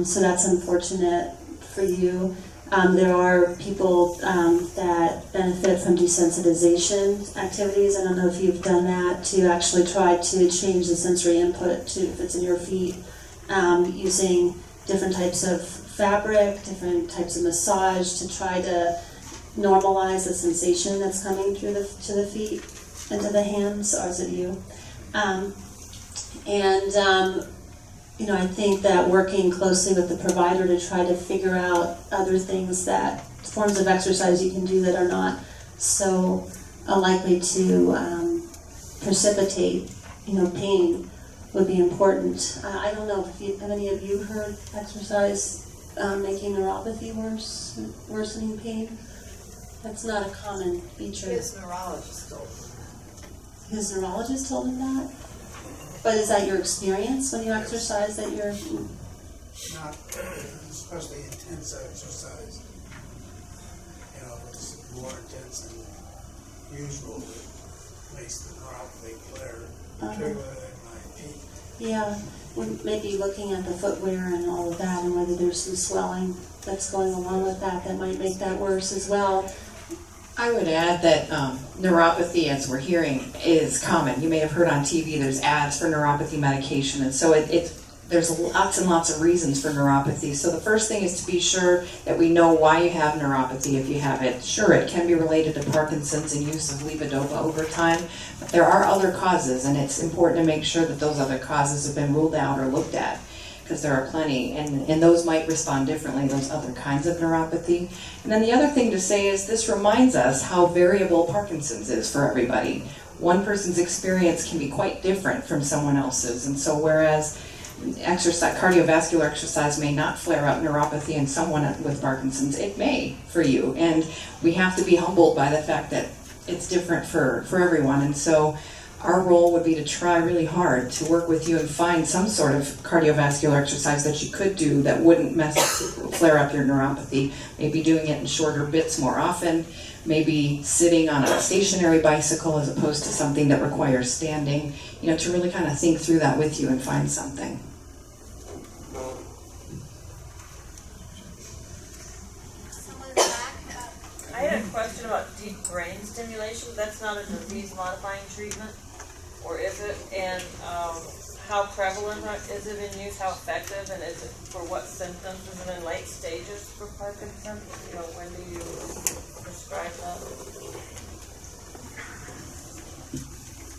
So that's unfortunate for you. There are people that benefit from desensitization activities. I don't know if you've done that, to actually try to change the sensory input to, if it's in your feet, using different types of fabric, different types of massage to try to normalize the sensation that's coming through to the feet and to the hands, or is it you? I think that working closely with the provider to try to figure out other things, that forms of exercise you can do that are not so likely to precipitate, pain, would be important. I don't know if have any of you heard exercise making neuropathy worse, worsening pain? That's not a common feature. His neurologist told him. His neurologist told him that? But is that your experience when you exercise, that you're... Not especially intense exercise. It's more intense than usual. It makes the neuropathy flare, particularly at my feet. Yeah, maybe looking at the footwear and all of that, and whether there's some swelling that's going along with that might make that worse as well. I would add that neuropathy, as we're hearing, is common. You may have heard on TV there's ads for neuropathy medication, and so there's lots and lots of reasons for neuropathy. So the first thing is to be sure that we know why you have neuropathy if you have it. Sure, it can be related to Parkinson's and use of levodopa over time, but there are other causes, and it's important to make sure that those other causes have been ruled out or looked at, because there are plenty, and those might respond differently, those other kinds of neuropathy. And then the other thing to say is this reminds us how variable Parkinson's is for everybody. One person's experience can be quite different from someone else's, and so whereas cardiovascular exercise may not flare up neuropathy in someone with Parkinson's, it may for you, and we have to be humbled by the fact that it's different for everyone. And so our role would be to try really hard to work with you and find some sort of cardiovascular exercise that you could do that wouldn't flare up your neuropathy. Maybe doing it in shorter bits more often, maybe sitting on a stationary bicycle as opposed to something that requires standing, to really kind of think through that with you and find something. I had a question about deep brain stimulation. That's not a disease-modifying treatment? or is it? And how prevalent is it in use? How effective? And is it for what symptoms? Is it in late stages for Parkinson's? You know, when do you prescribe that?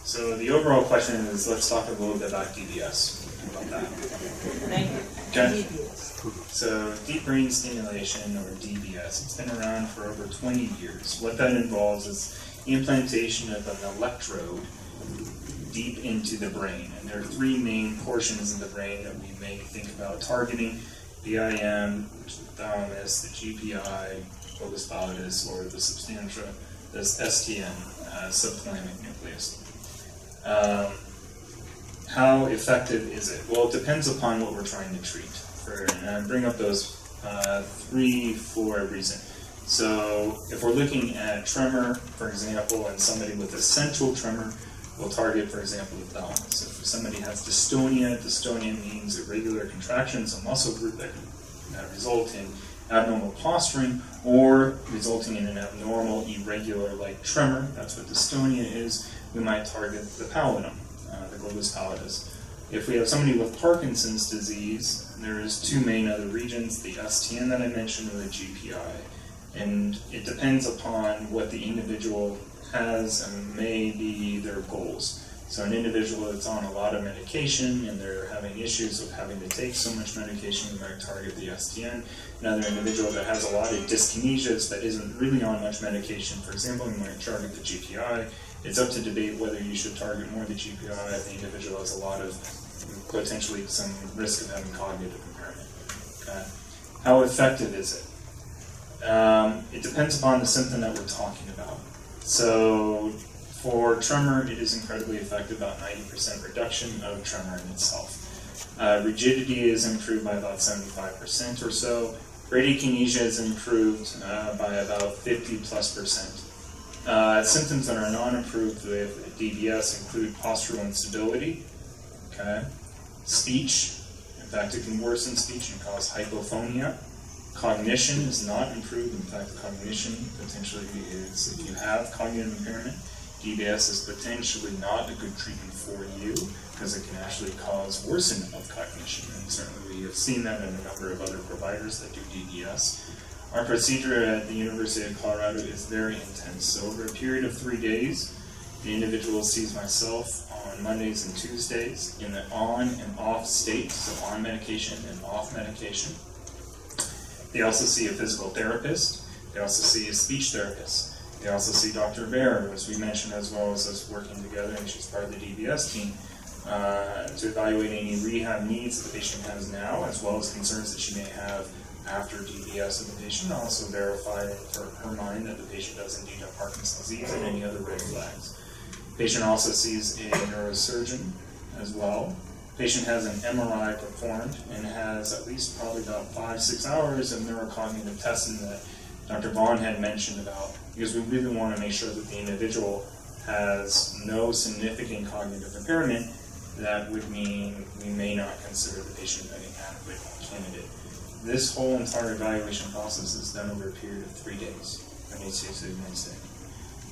So the overall question is, let's talk a little bit about DBS. How about that? Thank you. Okay. So deep brain stimulation, or DBS, it's been around for over 20 years. What that involves is implantation of an electrode deep into the brain. And there are three main portions of the brain that we may think about targeting: the IM, which is the thalamus, the GPI, locus pallidus, or the substantia, the STN, subthalamic nucleus. How effective is it? Well, it depends upon what we're trying to treat. And I bring up those three for a reason. So if we're looking at tremor, for example, and somebody with essential tremor, we'll target, for example, the thalamus. So if somebody has dystonia, dystonia means irregular contractions of muscle group that result in abnormal posturing or resulting in an abnormal, irregular, like tremor. That's what dystonia is. We might target the pallidum, the globus pallidus. If we have somebody with Parkinson's disease, there's two main other regions, the STN that I mentioned or the GPI. And it depends upon what the individual has and may be their goals. So an individual that's on a lot of medication and they're having issues with having to take so much medication, we might target the STN. Another individual that has a lot of dyskinesias that isn't really on much medication, for example, we might target the GPI. It's up to debate whether you should target more the GPI if the individual has a lot of potentially some risk of having cognitive impairment. Okay. How effective is it? It depends upon the symptom that we're talking about. So for tremor, it is incredibly effective, about 90% reduction of tremor in itself. Rigidity is improved by about 75% or so. Bradykinesia is improved by about 50+%. Symptoms that are not improved with DBS include postural instability, okay? Speech, in fact it can worsen speech and cause hypophonia. Cognition is not improved, in fact cognition potentially is, if you have cognitive impairment, DBS is potentially not a good treatment for you because it can actually cause worsening of cognition, and certainly we have seen that in a number of other providers that do DBS. Our procedure at the University of Colorado is very intense. So over a period of 3 days, the individual sees myself on Mondays and Tuesdays in the on and off state, so on medication and off medication. They also see a physical therapist. They also see a speech therapist. They also see Dr. Bear, as we mentioned, as well as us working together, and she's part of the DBS team, to evaluate any rehab needs that the patient has now, as well as concerns that she may have after DBS of the patient, also verify for her mind that the patient does indeed have Parkinson's disease and any other red flags. The patient also sees a neurosurgeon as well. The patient has an MRI performed and has at least probably about 5-6 hours of neurocognitive testing that Dr. Vaughn had mentioned about, because we really want to make sure that the individual has no significant cognitive impairment. That would mean we may not consider the patient an adequate candidate. This whole entire evaluation process is done over a period of 3 days, Monday, Tuesday, Wednesday.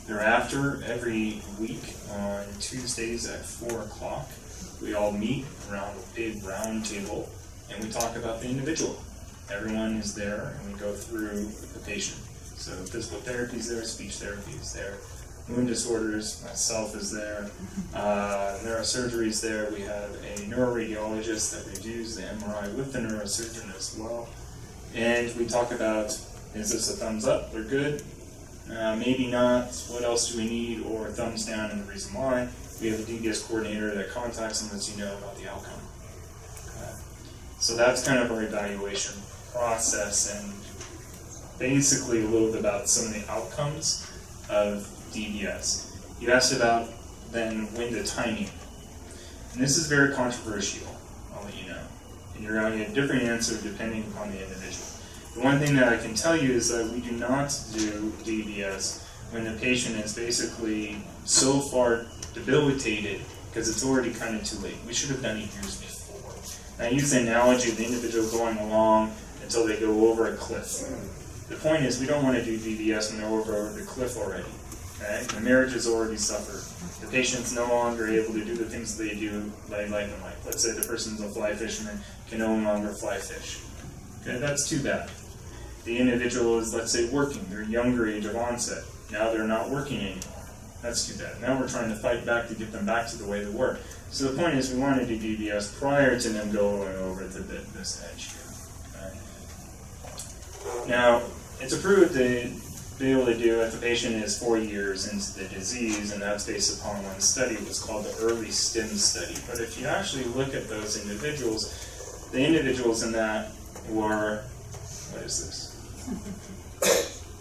Thereafter, every week on Tuesdays at 4 o'clock, we all meet around a big round table and we talk about the individual. Everyone is there and we go through the patient. So physical therapy is there, speech therapy is there, mood disorders, myself is there, neurosurgery is there. We have a neuroradiologist that reviews the MRI with the neurosurgeon as well. And we talk about, is this a thumbs up, we're good? Maybe not, what else do we need, or thumbs down and the reason why. We have a DBS coordinator that contacts and lets you know about the outcome. So that's kind of our evaluation process and basically a little bit about some of the outcomes of DBS. You asked about then when the timing. And this is very controversial, I'll let you know. And you're going to get a different answer depending upon the individual. The one thing that I can tell you is that we do not do DBS when the patient is basically so far debilitated because it's already kind of too late. We should have done it years before. And I use the analogy of the individual going along until they go over a cliff. The point is we don't want to do DBS when they're over the cliff already. Okay? The marriage has already suffered. The patient's no longer able to do the things they do like in life. Let's say the person's a fly fisherman, can no longer fly fish. Okay, that's too bad. The individual is, let's say, working. They're younger age of onset. Now they're not working anymore. That's too bad. Now we're trying to fight back to get them back to the way they were. So the point is we want to do DBS prior to them going over to this edge here. Okay. Now, it's approved to be able to do if the patient is 4 years into the disease, and that's based upon one study. It was called the early STIM study. But if you actually look at those individuals, the individuals in that were, what is this?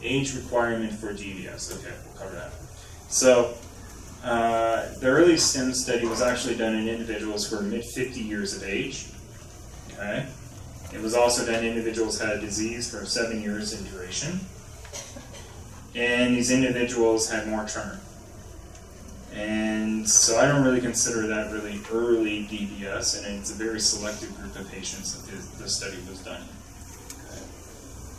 Age requirement for DBS. Okay, we'll cover that. So, the early STIM study was actually done in individuals who were mid-50 years of age. Okay. It was also done in individuals who had a disease for 7 years in duration. And these individuals had more tremor. And so I don't really consider that really early DBS, and it's a very selective group of patients that this study was done in. Okay.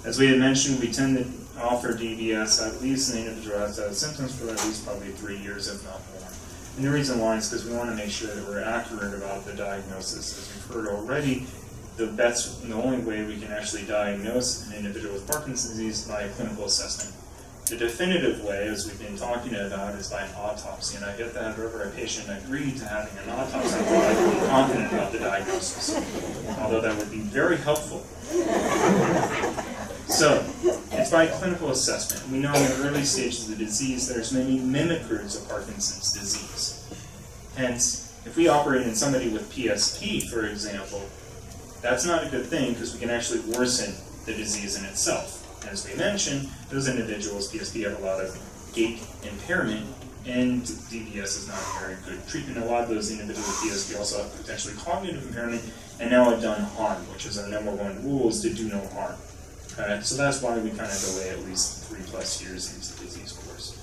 As we had mentioned, we tend to offer DBS at least an individual has to have symptoms for at least probably 3 years, if not more. And the reason why is because we want to make sure that we're accurate about the diagnosis. As we've heard already, the only way we can actually diagnose an individual with Parkinson's disease is by a clinical assessment. The definitive way, as we've been talking about, is by an autopsy, and I get that wherever a patient agreed to having an autopsy, I can be confident about the diagnosis, although that would be very helpful. So, it's by clinical assessment. We know in the early stages of the disease there's many mimickers of Parkinson's disease. Hence, if we operate in somebody with PSP, for example, that's not a good thing because we can actually worsen the disease in itself. As we mentioned, those individuals, PSP, have a lot of gait impairment, and DBS is not a very good treatment. A lot of those individuals with PSP also have potentially cognitive impairment, and now have done harm, which is our number one rule, is to do no harm. Okay? So that's why we kind of delay at least 3+ years into the disease course.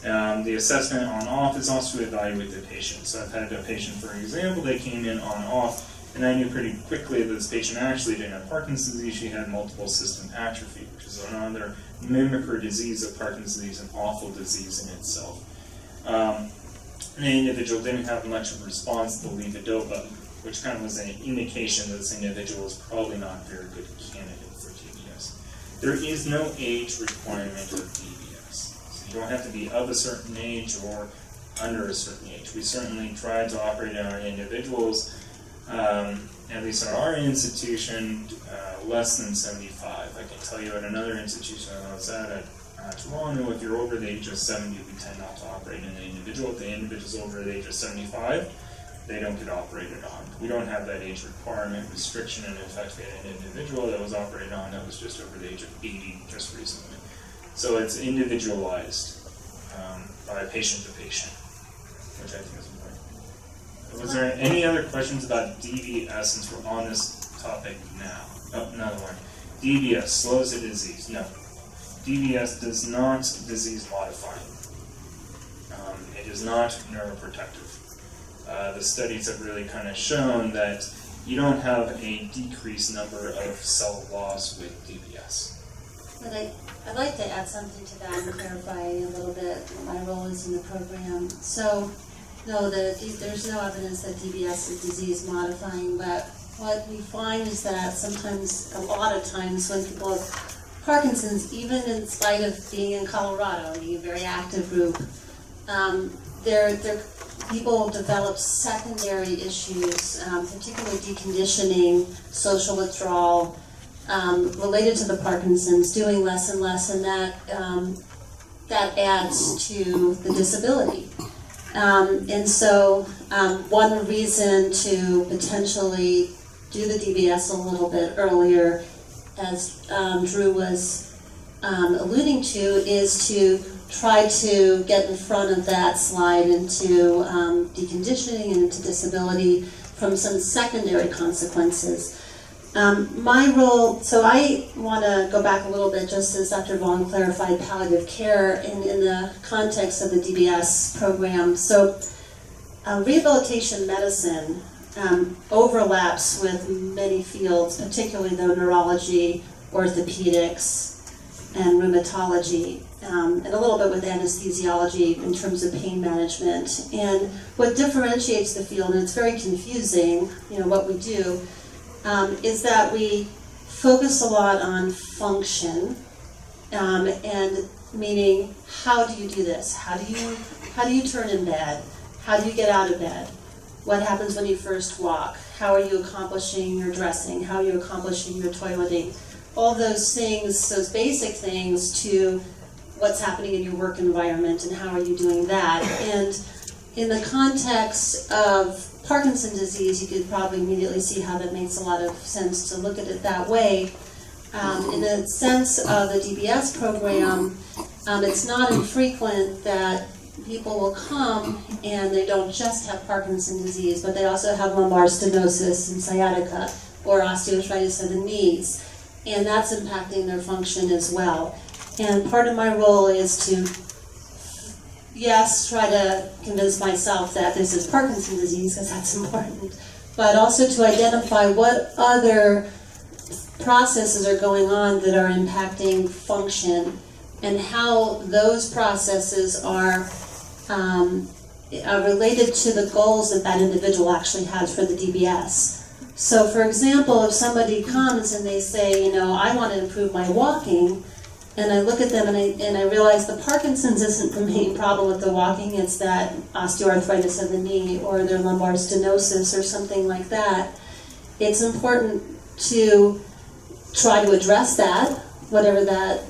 The assessment on-off is also to evaluate the patient. So I've had a patient, for example, they came in on-off, and I knew pretty quickly that this patient actually didn't have Parkinson's disease. She had multiple system atrophy, which is another mimicker disease of Parkinson's disease, an awful disease in itself. The individual didn't have much of a response to levodopa, which kind of was an indication that this individual was probably not a very good candidate for DBS. There is no age requirement of DBS. So you don't have to be of a certain age or under a certain age. We certainly try to operate on our individuals, at least at our institution, less than 75. I can tell you at another institution I was at Toronto, if you're over the age of 70, we tend not to operate in an individual. If the individual's over the age of 75, they don't get operated on. We don't have that age requirement restriction, and in fact we had an individual that was operated on that was just over the age of 80 just recently. So it's individualized by patient to patient, which I think is important. Was there any other questions about DBS since we're on this topic now? Oh, another one. DBS slows the disease. No. DBS does not disease modify. It is not neuroprotective. The studies have really kind of shown that you don't have a decreased number of cell loss with DBS. But I'd like to add something to that and clarify a little bit what my role is in the program. So, no, there's no evidence that DBS is disease modifying, but what we find is that sometimes, a lot of times, when people have Parkinson's, even in spite of being in Colorado, being a very active group, people develop secondary issues, particularly deconditioning, social withdrawal, related to the Parkinson's, doing less and less, and that adds to the disability. And so one reason to potentially do the DBS a little bit earlier, as Drew was alluding to, is to try to get in front of that slide into deconditioning and into disability from some secondary consequences. My role, so I want to go back a little bit, just as Dr. Vaughn clarified palliative care in the context of the DBS program. So rehabilitation medicine overlaps with many fields, particularly though neurology, orthopedics, and rheumatology. and a little bit with anesthesiology in terms of pain management. And what differentiates the field, and it's very confusing, what we do, is that we focus a lot on function, and meaning, how do you do this? How do you turn in bed? How do you get out of bed? What happens when you first walk? How are you accomplishing your dressing? How are you accomplishing your toileting? All those things, those basic things, to what's happening in your work environment and how are you doing that. And in the context of Parkinson's disease, you could probably immediately see how that makes a lot of sense to look at it that way. In the sense of the DBS program, it's not infrequent that people will come and they don't just have Parkinson's disease, but they also have lumbar stenosis and sciatica or osteoarthritis of the knees, and that's impacting their function as well. And part of my role is to, yes, try to convince myself that this is Parkinson's disease, because that's important, but also to identify what other processes are going on that are impacting function, and how those processes are related to the goals that that individual actually has for the DBS. So for example, if somebody comes and they say, I want to improve my walking, and I look at them and I realize the Parkinson's isn't the main problem with the walking, it's that osteoarthritis of the knee or their lumbar stenosis or something like that, it's important to try to address that, whatever that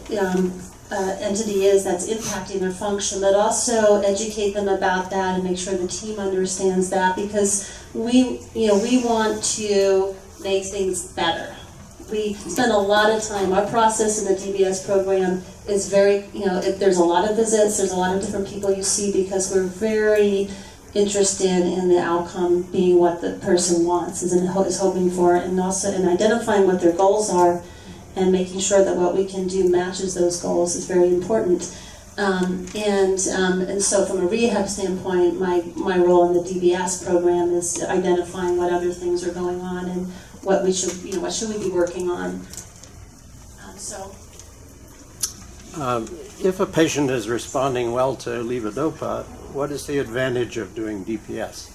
entity is that's impacting their function, but also educate them about that and make sure the team understands that, because we want to make things better. We spend a lot of time, our process in the DBS program is very, there's a lot of visits, there's a lot of different people you see, because we're very interested in the outcome being what the person wants, is hoping for, and also in identifying what their goals are and making sure that what we can do matches those goals is very important. And so from a rehab standpoint, my role in the DBS program is identifying what other things are going on and what we should, what should we be working on. If a patient is responding well to levodopa, what is the advantage of doing DPS?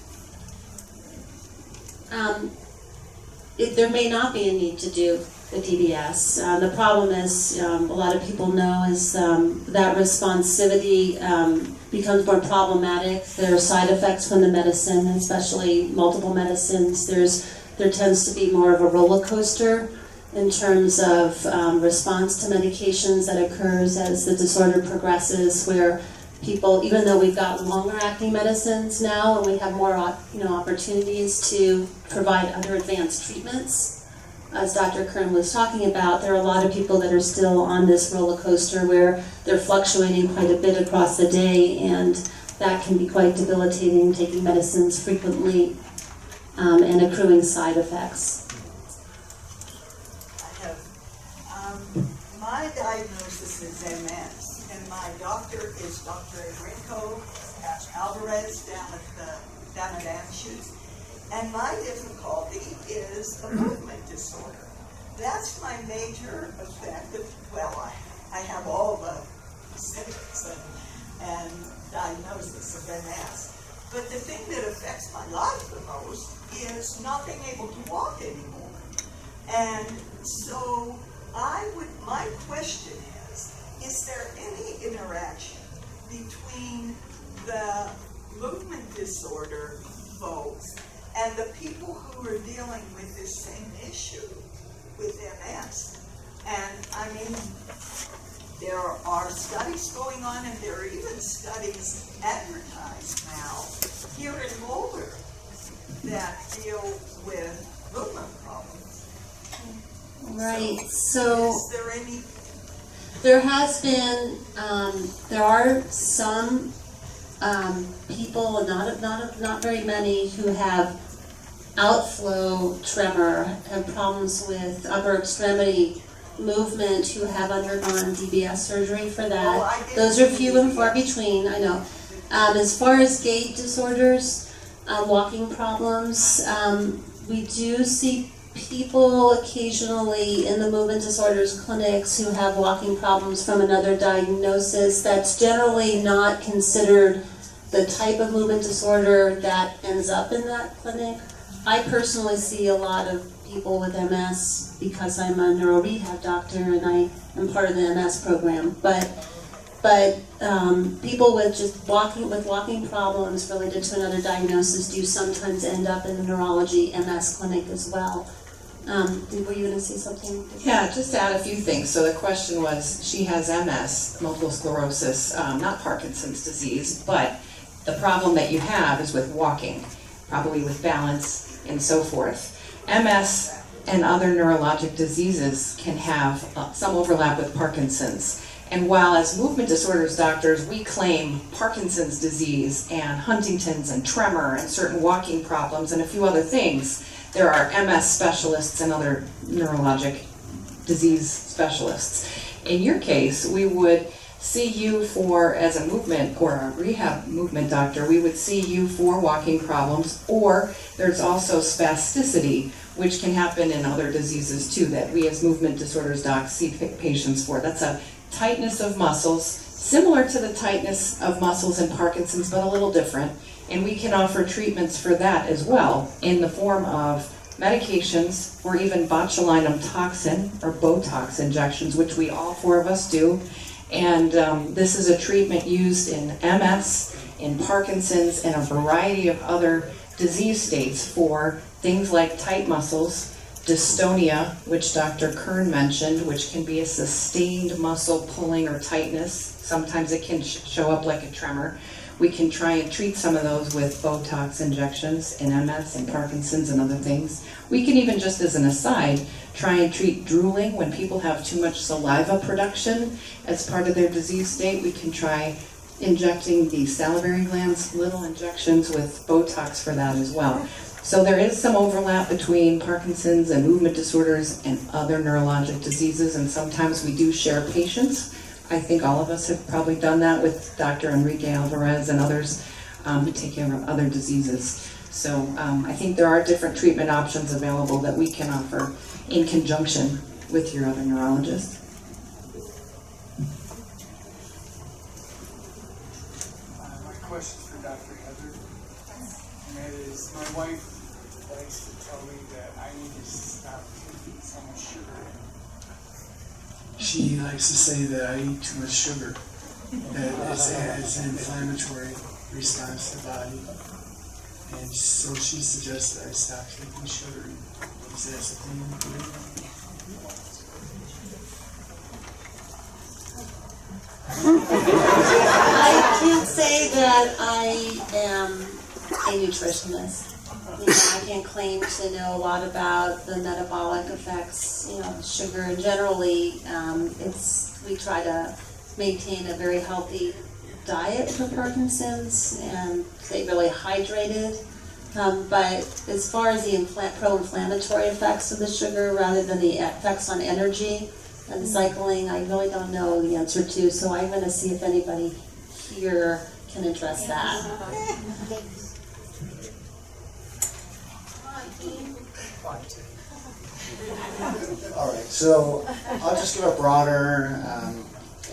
There may not be a need to do the DBS. The problem is, a lot of people know, is that responsivity becomes more problematic. There are side effects from the medicine, especially multiple medicines. There tends to be more of a roller coaster in terms of response to medications that occurs as the disorder progresses, where people, even though we've got longer acting medicines now and we have more opportunities to provide other advanced treatments, as Dr. Kern was talking about, there are a lot of people that are still on this roller coaster where they're fluctuating quite a bit across the day, and that can be quite debilitating, taking medicines frequently and accruing side effects. My diagnosis is MS, and my doctor is Dr. Enrico Alvarez down at Anschutz. And my difficulty is a movement disorder. That's my major effect. I have all the symptoms and diagnosis of MS. But the thing that affects my life the most is not being able to walk anymore. And so my question is there any interaction between the movement disorder folks and the people who are dealing with this same issue with MS? And I mean, there are studies going on, and there are even studies advertised now here in Boulder that deal with movement problems. Right, so is there any? There has been, there are some people, not very many, who have outflow tremor, have problems with upper extremity movement, who have undergone DBS surgery for that. Those are few and far between, I know. As far as gait disorders, walking problems, we do see people occasionally in the movement disorders clinics who have walking problems from another diagnosis. That's generally not considered the type of movement disorder that ends up in that clinic. I personally see a lot of people with MS because I'm a neuro rehab doctor and I am part of the MS program. But people with just walking problems related to another diagnosis do sometimes end up in the neurology MS clinic as well. Were you going to say something? Yeah, just to add a few things. So the question was, she has MS, multiple sclerosis, not Parkinson's disease, but the problem that you have is with walking, probably with balance and so forth. MS and other neurologic diseases can have some overlap with Parkinson's. And while as movement disorders doctors, we claim Parkinson's disease and Huntington's and tremor and certain walking problems and a few other things, there are MS specialists and other neurologic disease specialists. In your case, we would see you for, as a movement or a rehab movement doctor, we would see you for walking problems, or there's also spasticity, which can happen in other diseases too, that we as movement disorders docs see patients for. That's a tightness of muscles, similar to the tightness of muscles in Parkinson's, but a little different. And we can offer treatments for that as well in the form of medications or even botulinum toxin or Botox injections, which we all four of us do. And this is a treatment used in MS, in Parkinson's, and a variety of other disease states for things like tight muscles, dystonia, which Dr. Kern mentioned, which can be a sustained muscle pulling or tightness. Sometimes it can show up like a tremor. We can try and treat some of those with Botox injections in MS and Parkinson's and other things. We can even, just as an aside, try and treat drooling when people have too much saliva production as part of their disease state. We can try injecting the salivary glands, little injections with Botox for that as well. So there is some overlap between Parkinson's and movement disorders and other neurologic diseases, and sometimes we do share patients. I think all of us have probably done that with Dr. Enrique Alvarez and others who take care of other diseases. So I think there are different treatment options available that we can offer in conjunction with your other neurologist. My question is for Dr. Heather, and that is, my wife likes to tell me that I need to stop taking so much sugar. She likes to say that I eat too much sugar, that it's an inflammatory response to the body. And so she suggests that I stop taking sugar. Is that something you do? I can't say that I am a nutritionist. I can't claim to know a lot about the metabolic effects, sugar. And generally, we try to maintain a very healthy diet for Parkinson's and stay really hydrated. But as far as the pro-inflammatory effects of the sugar rather than the effects on energy and cycling, I really don't know the answer to. So I'm going to see if anybody here can address that. All right, so I'll just give a broader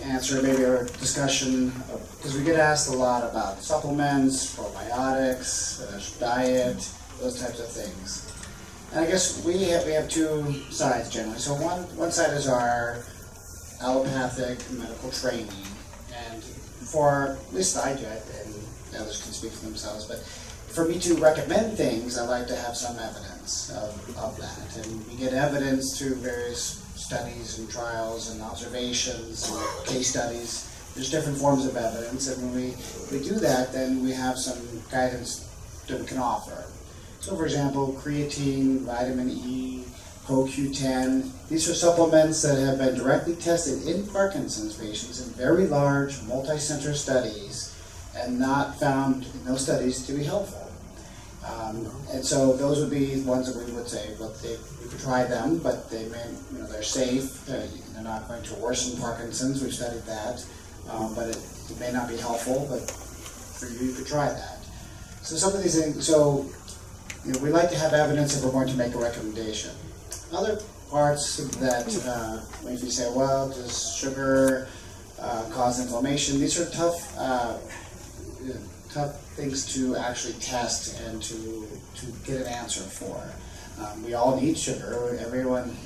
answer, maybe a discussion, because we get asked a lot about supplements, probiotics, diet, those types of things. And I guess we have two sides generally. So one side is our allopathic medical training, and for at least I do, and others can speak for themselves, but for me to recommend things, I like to have some evidence of that. And we get evidence through various studies and trials and observations and case studies. There's different forms of evidence, and when we do that, then we have some guidance that we can offer. So for example, creatine, vitamin E, CoQ10, these are supplements that have been directly tested in Parkinson's patients in very large multi-center studies and not found in those studies to be helpful. And so those would be ones that we would say, well, we could try them, but they may, they're safe. They're not going to worsen Parkinson's. We've studied that, but it may not be helpful. But for you, you could try that. So some of these things. So we like to have evidence if we're going to make a recommendation. other parts that if you say, well, does sugar cause inflammation? These are tough things to actually test and to get an answer for. We all need sugar. Everyone,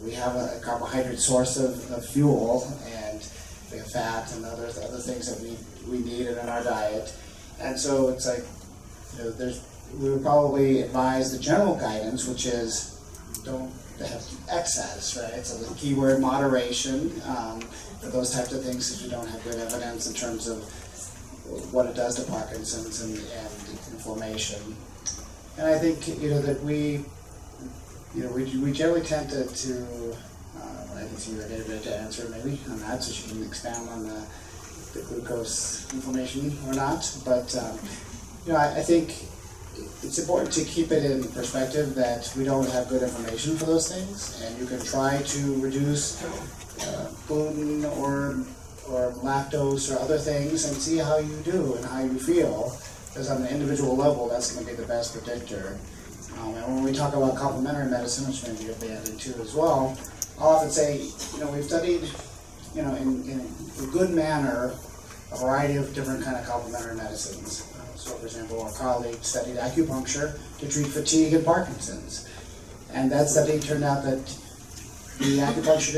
we have a carbohydrate source of fuel, and we have fat and other things that we need in our diet. And so it's like, we would probably advise the general guidance, which is don't have excess, right? So the keyword moderation for those types of things, if you don't have good evidence in terms of what it does to Parkinson's and inflammation. And I think that we generally tend to I think you were going to answer maybe on that, so she can expand on the glucose inflammation or not. But I think it's important to keep it in perspective that we don't have good information for those things, and you can try to reduce gluten or lactose or other things and see how you do and how you feel, because on an individual level that's going to be the best predictor. And when we talk about complementary medicine, which maybe you'll be adding to as well, I'll often say, we've studied, in a good manner, a variety of different kind of complementary medicines. So, for example, our colleague studied acupuncture to treat fatigue and Parkinson's, and that study turned out that the acupuncture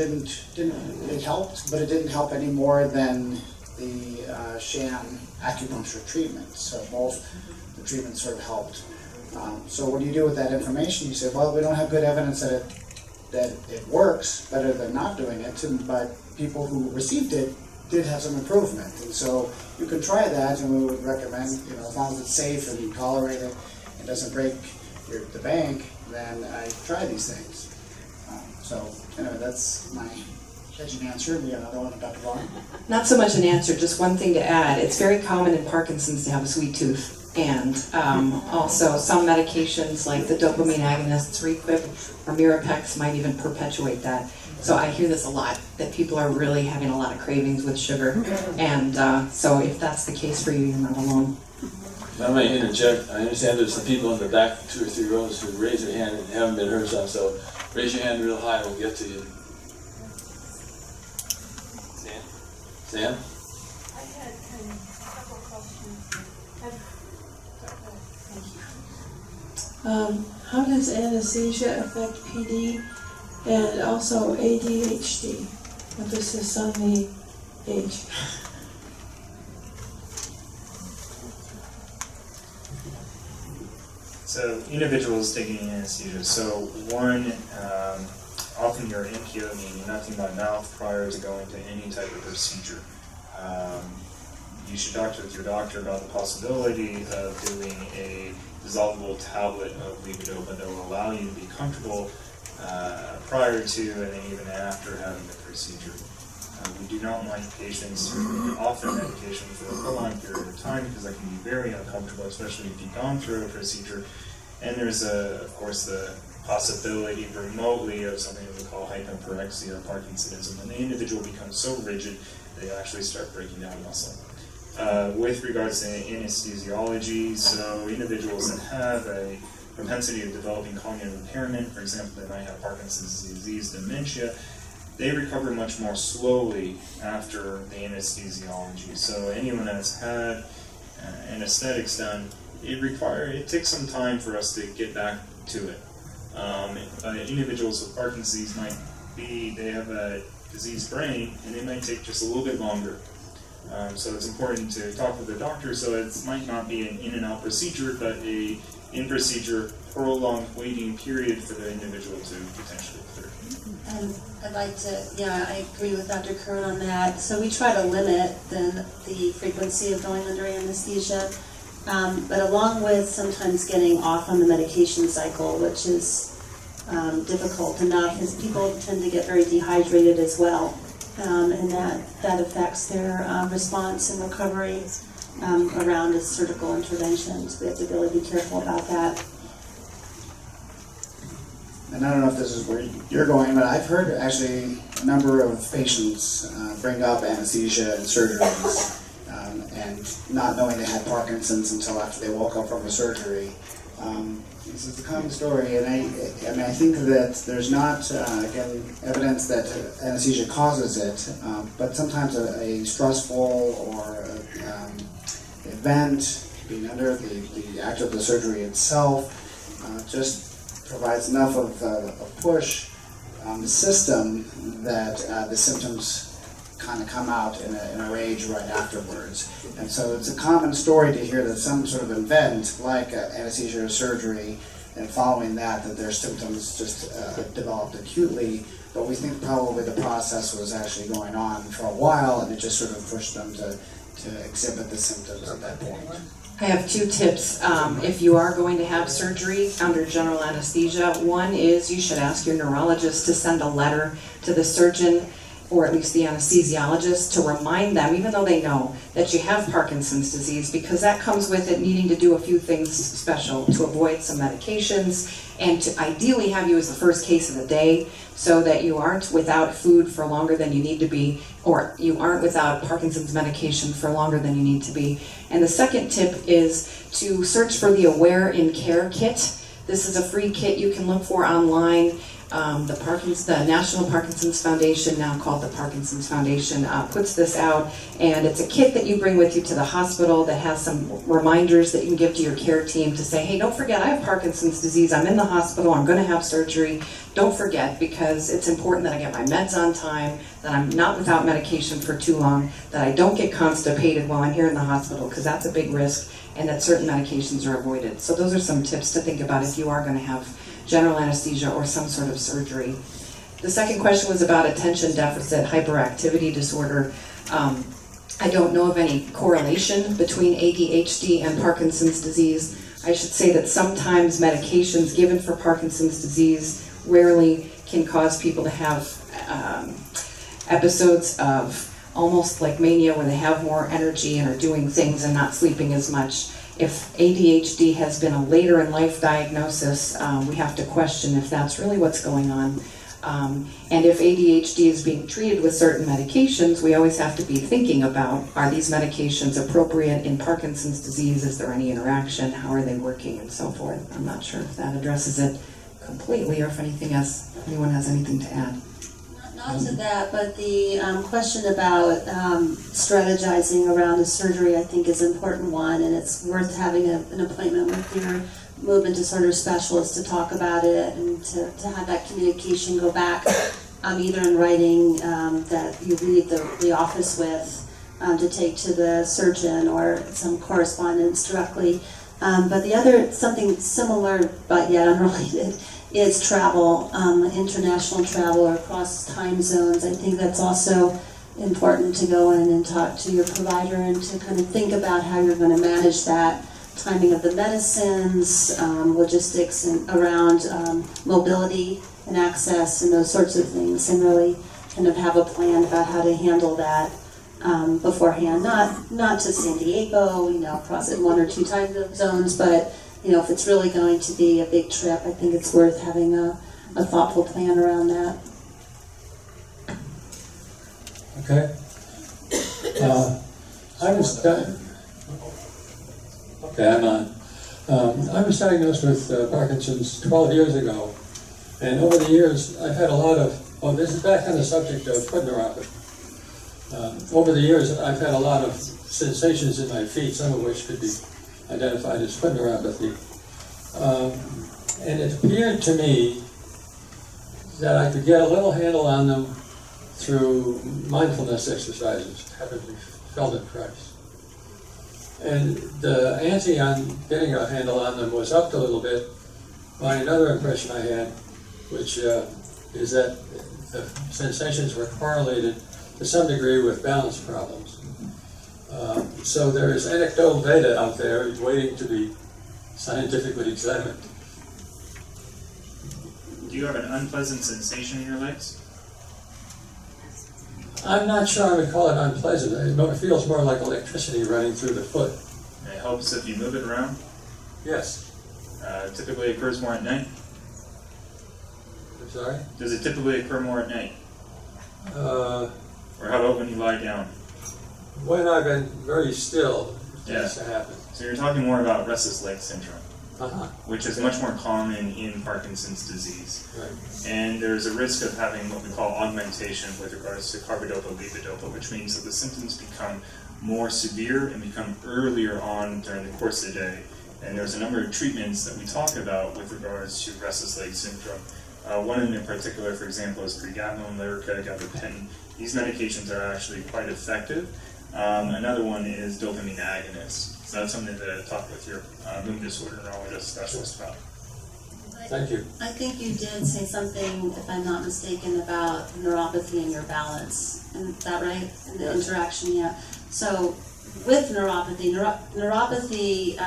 it helped, but it didn't help any more than the sham acupuncture treatment. So both the treatments sort of helped. So what do you do with that information? You say, well, we don't have good evidence that it works better than not doing it, but people who received it did have some improvement. And so you can try that, and we would recommend, as long as it's safe and you tolerate it, it doesn't break the bank, then I try these things. So anyway, that's my catching answer. We got another one, Dr. Vaughn. Not so much an answer, just one thing to add. It's very common in Parkinson's to have a sweet tooth. And also some medications like the dopamine agonists, Requip or Mirapex, might even perpetuate that. So I hear this a lot, that people are really having a lot of cravings with sugar. And so if that's the case for you, you're not alone. I might interject. I understand there's some people in the back 2 or 3 rows who raise their hand and haven't been heard some, so raise your hand real high and we'll get to you. Sam? I had several questions. How does anesthesia affect PD and also ADHD? Emphasis on the age. So individuals taking anesthesia. So one, often you're NPO, meaning nothing by mouth prior to going to any type of procedure. You should talk with your doctor about the possibility of doing a dissolvable tablet of levodopa that will allow you to be comfortable prior to and then even after having the procedure. We do not like patients who offer medication for a prolonged period of time because that can be very uncomfortable, especially if you've gone through a procedure. And there's, of course, the possibility remotely of something that we call hyperpyrexia or Parkinsonism, when the individual becomes so rigid they actually start breaking down muscle. With regards to anesthesiology, so individuals that have a propensity of developing cognitive impairment, for example, they might have Parkinson's disease, dementia, they recover much more slowly after the anesthesiology. So anyone that's had anesthetics done, it takes some time for us to get back to it. Individuals with Parkinson's disease they have a diseased brain, and it might take just a little bit longer. So it's important to talk with the doctor, so it might not be an in and out procedure, but a in-procedure prolonged waiting period for the individual to potentially clear. And I'd like to, I agree with Dr. Kern on that. So we try to limit the frequency of going under anesthesia, but along with sometimes getting off on the medication cycle, which is difficult enough, because people tend to get very dehydrated as well, and that affects their response and recovery around a surgical intervention. So we have to really be careful about that. And I don't know if this is where you're going, but I've heard actually a number of patients bring up anesthesia and surgeries, and not knowing they had Parkinson's until after they woke up from the surgery. This is a common story, and I think that there's not, again, evidence that anesthesia causes it, but sometimes a stressful or event, being under the act of the surgery itself, just provides enough of a push on the system that the symptoms kind of come out in a rage right afterwards. And so it's a common story to hear that some sort of event, like anesthesia or surgery, and following that their symptoms just developed acutely, but we think probably the process was actually going on for a while, and it just sort of pushed them to exhibit the symptoms at that point. I have 2 tips if you are going to have surgery under general anesthesia. One is you should ask your neurologist to send a letter to the surgeon or at least the anesthesiologist to remind them, even though they know, that you have Parkinson's disease, because that comes with it needing to do a few things special to avoid some medications and to ideally have you as the first case of the day so that you aren't without food for longer than you need to be, or you aren't without Parkinson's medication for longer than you need to be. And the second tip is to search for the Aware in Care kit. This is a free kit you can look for online. The National Parkinson's Foundation, now called the Parkinson's Foundation, puts this out, and it's a kit that you bring with you to the hospital that has some reminders that you can give to your care team to say, hey, don't forget I have Parkinson's disease, I'm in the hospital, I'm going to have surgery. Don't forget, because it's important that I get my meds on time, that I'm not without medication for too long, that I don't get constipated while I'm here in the hospital, because that's a big risk, and that certain medications are avoided. So those are some tips to think about if you are going to have general anesthesia or some sort of surgery. The second question was about attention deficit hyperactivity disorder. I don't know of any correlation between ADHD and Parkinson's disease. I should say that sometimes medications given for Parkinson's disease rarely can cause people to have episodes of almost like mania where they have more energy and are doing things and not sleeping as much. If ADHD has been a later in life diagnosis, we have to question if that's really what's going on. And if ADHD is being treated with certain medications, we always have to be thinking about, are these medications appropriate in Parkinson's disease? Is there any interaction? How are they working? And so forth. I'm not sure if that addresses it completely or if anyone has anything to add. Not to that, but the question about strategizing around a surgery, I think, is an important one, and it's worth having an appointment with your movement disorder specialist to talk about it and to have that communication go back, either in writing that you leave the office with to take to the surgeon, or some correspondence directly. But the other, something similar but yet unrelated, is travel, international travel or across time zones. I think that's also important to go in and talk to your provider and to kind of think about how you're going to manage that, timing of the medicines, logistics and around mobility and access and those sorts of things, and really kind of have a plan about how to handle that beforehand. Not to San Diego, across it 1 or 2 time zones, but if it's really going to be a big trip, I think it's worth having a thoughtful plan around that. Okay. I'm on. I was diagnosed with Parkinson's 12 years ago, and over the years I've had a lot of, this is back on the subject of foot neuropathy. Over the years I've had a lot of sensations in my feet, some of which could be identified as foot neuropathy. And it appeared to me that I could get a little handle on them through mindfulness exercises, having felt in Christ. And the ante on getting a handle on them was upped a little bit by another impression I had, which is that the sensations were correlated to some degree with balance problems. So there is anecdotal data out there waiting to be scientifically examined. Do you have an unpleasant sensation in your legs? I'm not sure I would call it unpleasant. It feels more like electricity running through the foot. It helps if you move it around? Yes. Typically occurs more at night? I'm sorry? Does it typically occur more at night? Or how about when you lie down? When I've been very still, it tends to happen. So you're talking more about restless leg syndrome. which is much more common in Parkinson's disease. Right. And there's a risk of having what we call augmentation with regards to carbidopa-levodopa, which means that the symptoms become more severe and become earlier on during the course of the day. And there's a number of treatments that we talk about with regards to restless leg syndrome. One of them in particular, for example, is pregabalin, Lyrica, gabapentin. These medications are actually quite effective. Another one is dopamine agonists. So that's something that I talked with your movement disorder neurologist specialist about. Thank you. I think you did say something, if I'm not mistaken, about neuropathy and your balance. Is that right? And the interaction, yeah. So with neuropathy, neuropathy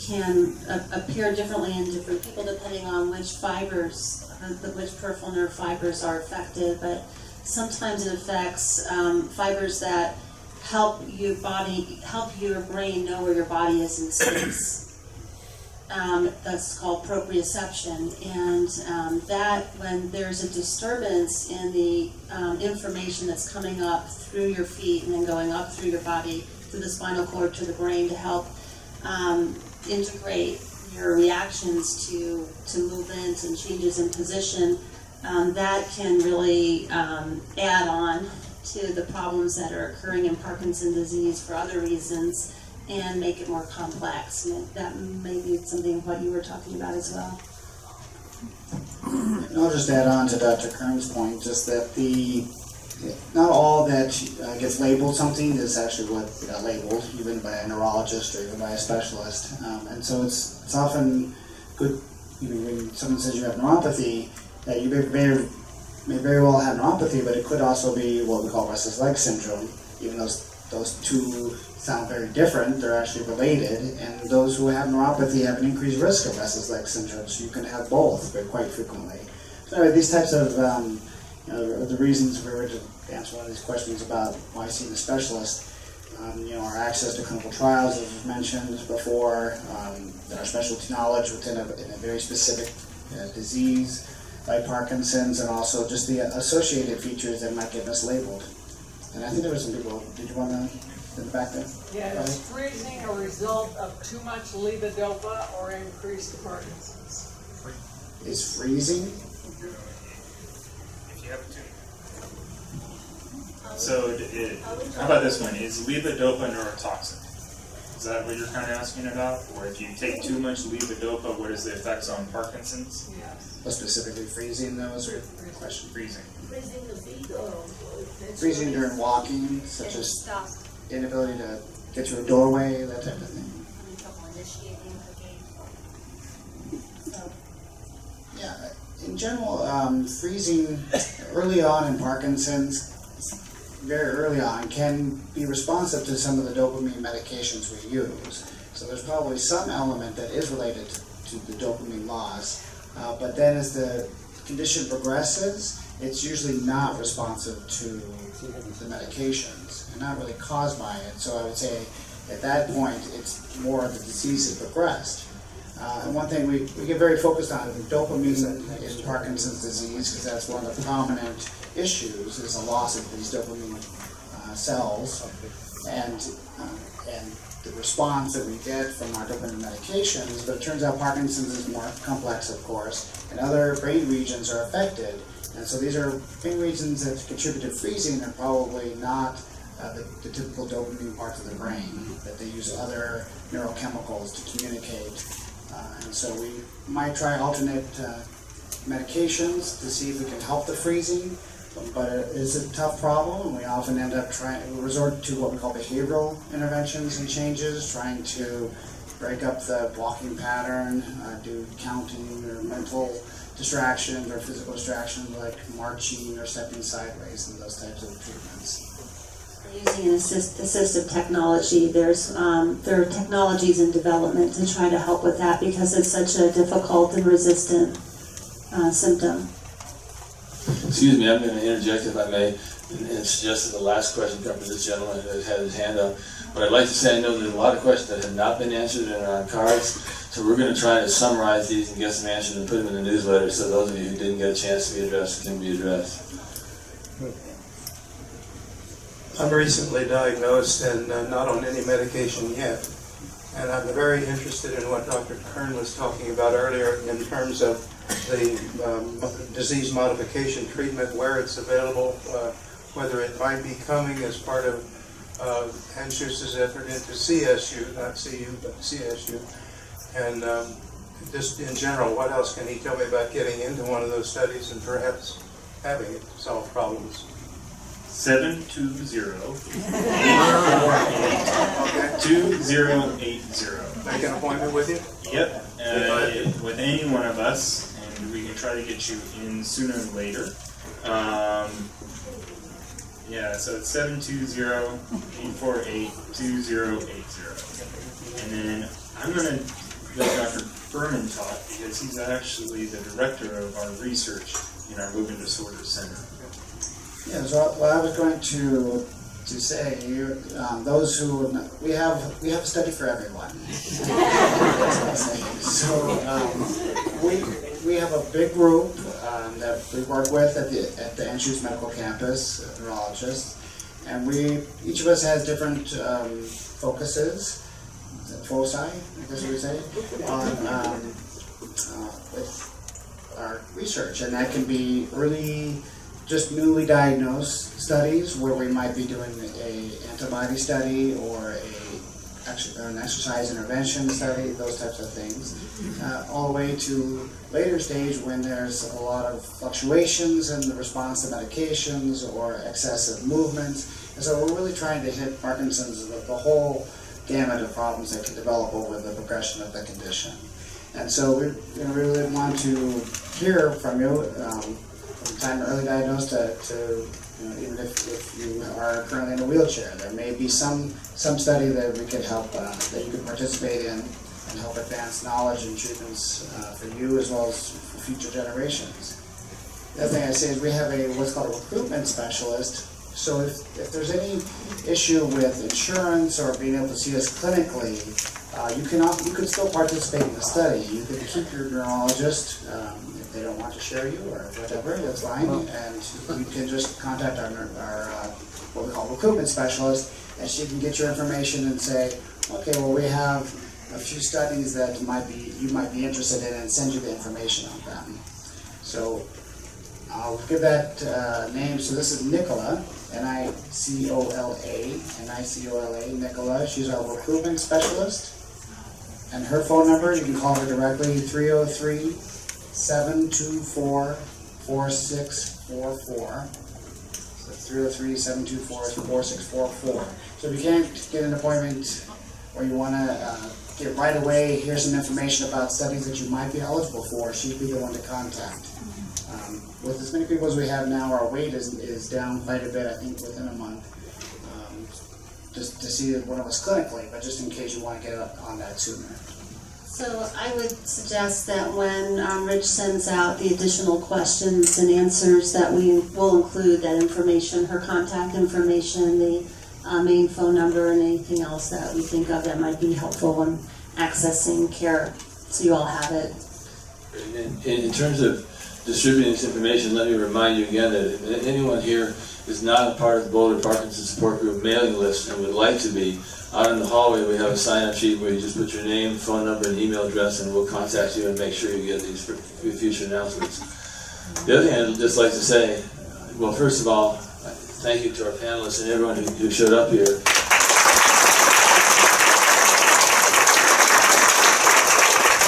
can appear differently in different people depending on which fibers, which peripheral nerve fibers are affected, but sometimes it affects fibers that help your brain know where your body is in space. That's called proprioception, and that when there's a disturbance in the information that's coming up through your feet and then going up through your body, through the spinal cord to the brain to help integrate your reactions to movement and changes in position, that can really add on to the problems that are occurring in Parkinson's disease for other reasons and make it more complex. And that may be something of what you were talking about as well. And I'll just add on to Dr. Kern's point, just that not all that gets labeled something is actually what got labeled, even by a neurologist or even by a specialist. And so it's often good, when someone says you have neuropathy, that you may very well have neuropathy, but it could also be what we call restless leg syndrome. Even though those two sound very different, they're actually related, and those who have neuropathy have an increased risk of restless leg syndrome, so you can have both, but quite frequently. So anyway, these types of, are the reasons we were to answer one of these questions about why seeing a specialist. Our access to clinical trials, as was mentioned before, our specialty knowledge within a very specific disease like Parkinson's, and also just the associated features that might get mislabeled. And I think there were some people, did you want to, in the back there? Yeah, is freezing a result of too much levodopa or increased Parkinson's? Is freezing? If you have a So, how about this one? Is levodopa neurotoxic? Is that what you're kind of asking about? Or if you take too much levodopa, what is the effects on Parkinson's? Yes. Well, specifically freezing, those are question. Freezing. Freezing the feet. Freezing during walking, such as inability to get through a doorway, that type of thing. Yeah, in general, freezing early on in Parkinson's, very early on, can be responsive to some of the dopamine medications we use. So there's probably some element that is related to the dopamine loss, but then as the condition progresses, it's usually not responsive to the medications and not really caused by it. So I would say at that point, it's more the disease has progressed. And one thing we get very focused on is dopamine in Parkinson's disease, because that's one of the prominent issues, is a loss of these dopamine cells, and the response that we get from our dopamine medications. But it turns out Parkinson's is more complex, of course, and other brain regions are affected. And so these are brain regions that contribute to freezing are probably not the typical dopamine parts of the brain, that they use other neurochemicals to communicate. And so we might try alternate medications to see if we can help the freezing, but it is a tough problem, and we often end up resort to what we call behavioral interventions and changes, trying to break up the walking pattern, do counting or mental distractions or physical distractions like marching or stepping sideways and those types of treatments. Using an assistive technology, there are technologies in development to try to help with that because it's such a difficult and resistant symptom. Excuse me, I'm going to interject if I may, and suggest that the last question comes from this gentleman who has had his hand up. But I'd like to say I know there's a lot of questions that have not been answered and are on cards, so we're going to try to summarize these and get some answers and put them in the newsletter so those of you who didn't get a chance to be addressed can be addressed. I'm recently diagnosed and not on any medication yet. And I'm very interested in what Dr. Kern was talking about earlier in terms of the disease modification treatment, where it's available, whether it might be coming as part of Anschutz' effort into CSU, not CU, but CSU. And just in general, what else can he tell me about getting into one of those studies and perhaps having it solve problems? 720-848-2080. Make an appointment with you? Yep, with any one of us, and we can try to get you in sooner than later. Yeah, so it's 720-848-2080. And then I'm going to let Dr. Berman talk because he's actually the director of our research in our Movement Disorder Center. Yeah, so what I was going to say, those who we have a study for everyone. So we have a big group that we work with at the Anschutz Medical Campus, neurologists, and each of us has different focuses, foci, I guess you would say, on with our research, and that can be early, just newly diagnosed studies where we might be doing an antibody study or an exercise intervention study, those types of things, all the way to later stage when there's a lot of fluctuations in the response to medications or excessive movements. And so we're really trying to hit Parkinson's, the whole gamut of problems that can develop over the progression of the condition. And so we really want to hear from you from the time early diagnosed to even if you are currently in a wheelchair. There may be some study that we could help, that you could participate in and help advance knowledge and treatments for you as well as for future generations. The other thing I say is we have what's called a recruitment specialist. So if there's any issue with insurance or being able to see us clinically, you could still participate in the study. You could keep your neurologist if they don't want to share you or whatever, that's fine. And you can just contact our what we call recruitment specialist, and she can get your information and say, okay, well we have a few studies that you might be interested in, and send you the information on them. So I'll give that name. So this is Nicola, Nicola, Nicola. She's our recruitment specialist. And her phone number, you can call her directly, 303-724-4644. So 303-724-4644. So if you can't get an appointment or you want to get right away, here's some information about studies that you might be eligible for, she'd be the one to contact. With as many people as we have now, our wait is down quite a bit, I think within a month, just to see one of us clinically, but just in case you want to get on that sooner. So I would suggest that when Rich sends out the additional questions and answers, that we will include that information, her contact information, the main phone number, and anything else that we think of that might be helpful when accessing care, so you all have it. In terms of distributing this information, let me remind you again that if anyone here is not a part of the Boulder Parkinson's Support Group mailing list and would like to be, out in the hallway we have a sign-up sheet where you just put your name, phone number, and email address, and we'll contact you and make sure you get these for future announcements. The other thing I'd just like to say, well, first of all, thank you to our panelists and everyone who showed up here.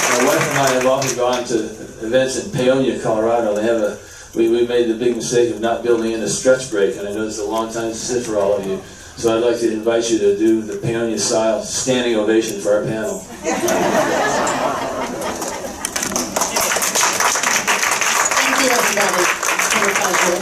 My wife and I have often gone to events in Paonia, Colorado. They have we made the big mistake of not building in a stretch break, and I know it's a long time to sit for all of you. So I'd like to invite you to do the Paonia style standing ovation for our panel. Thank you, everybody. It's been a pleasure.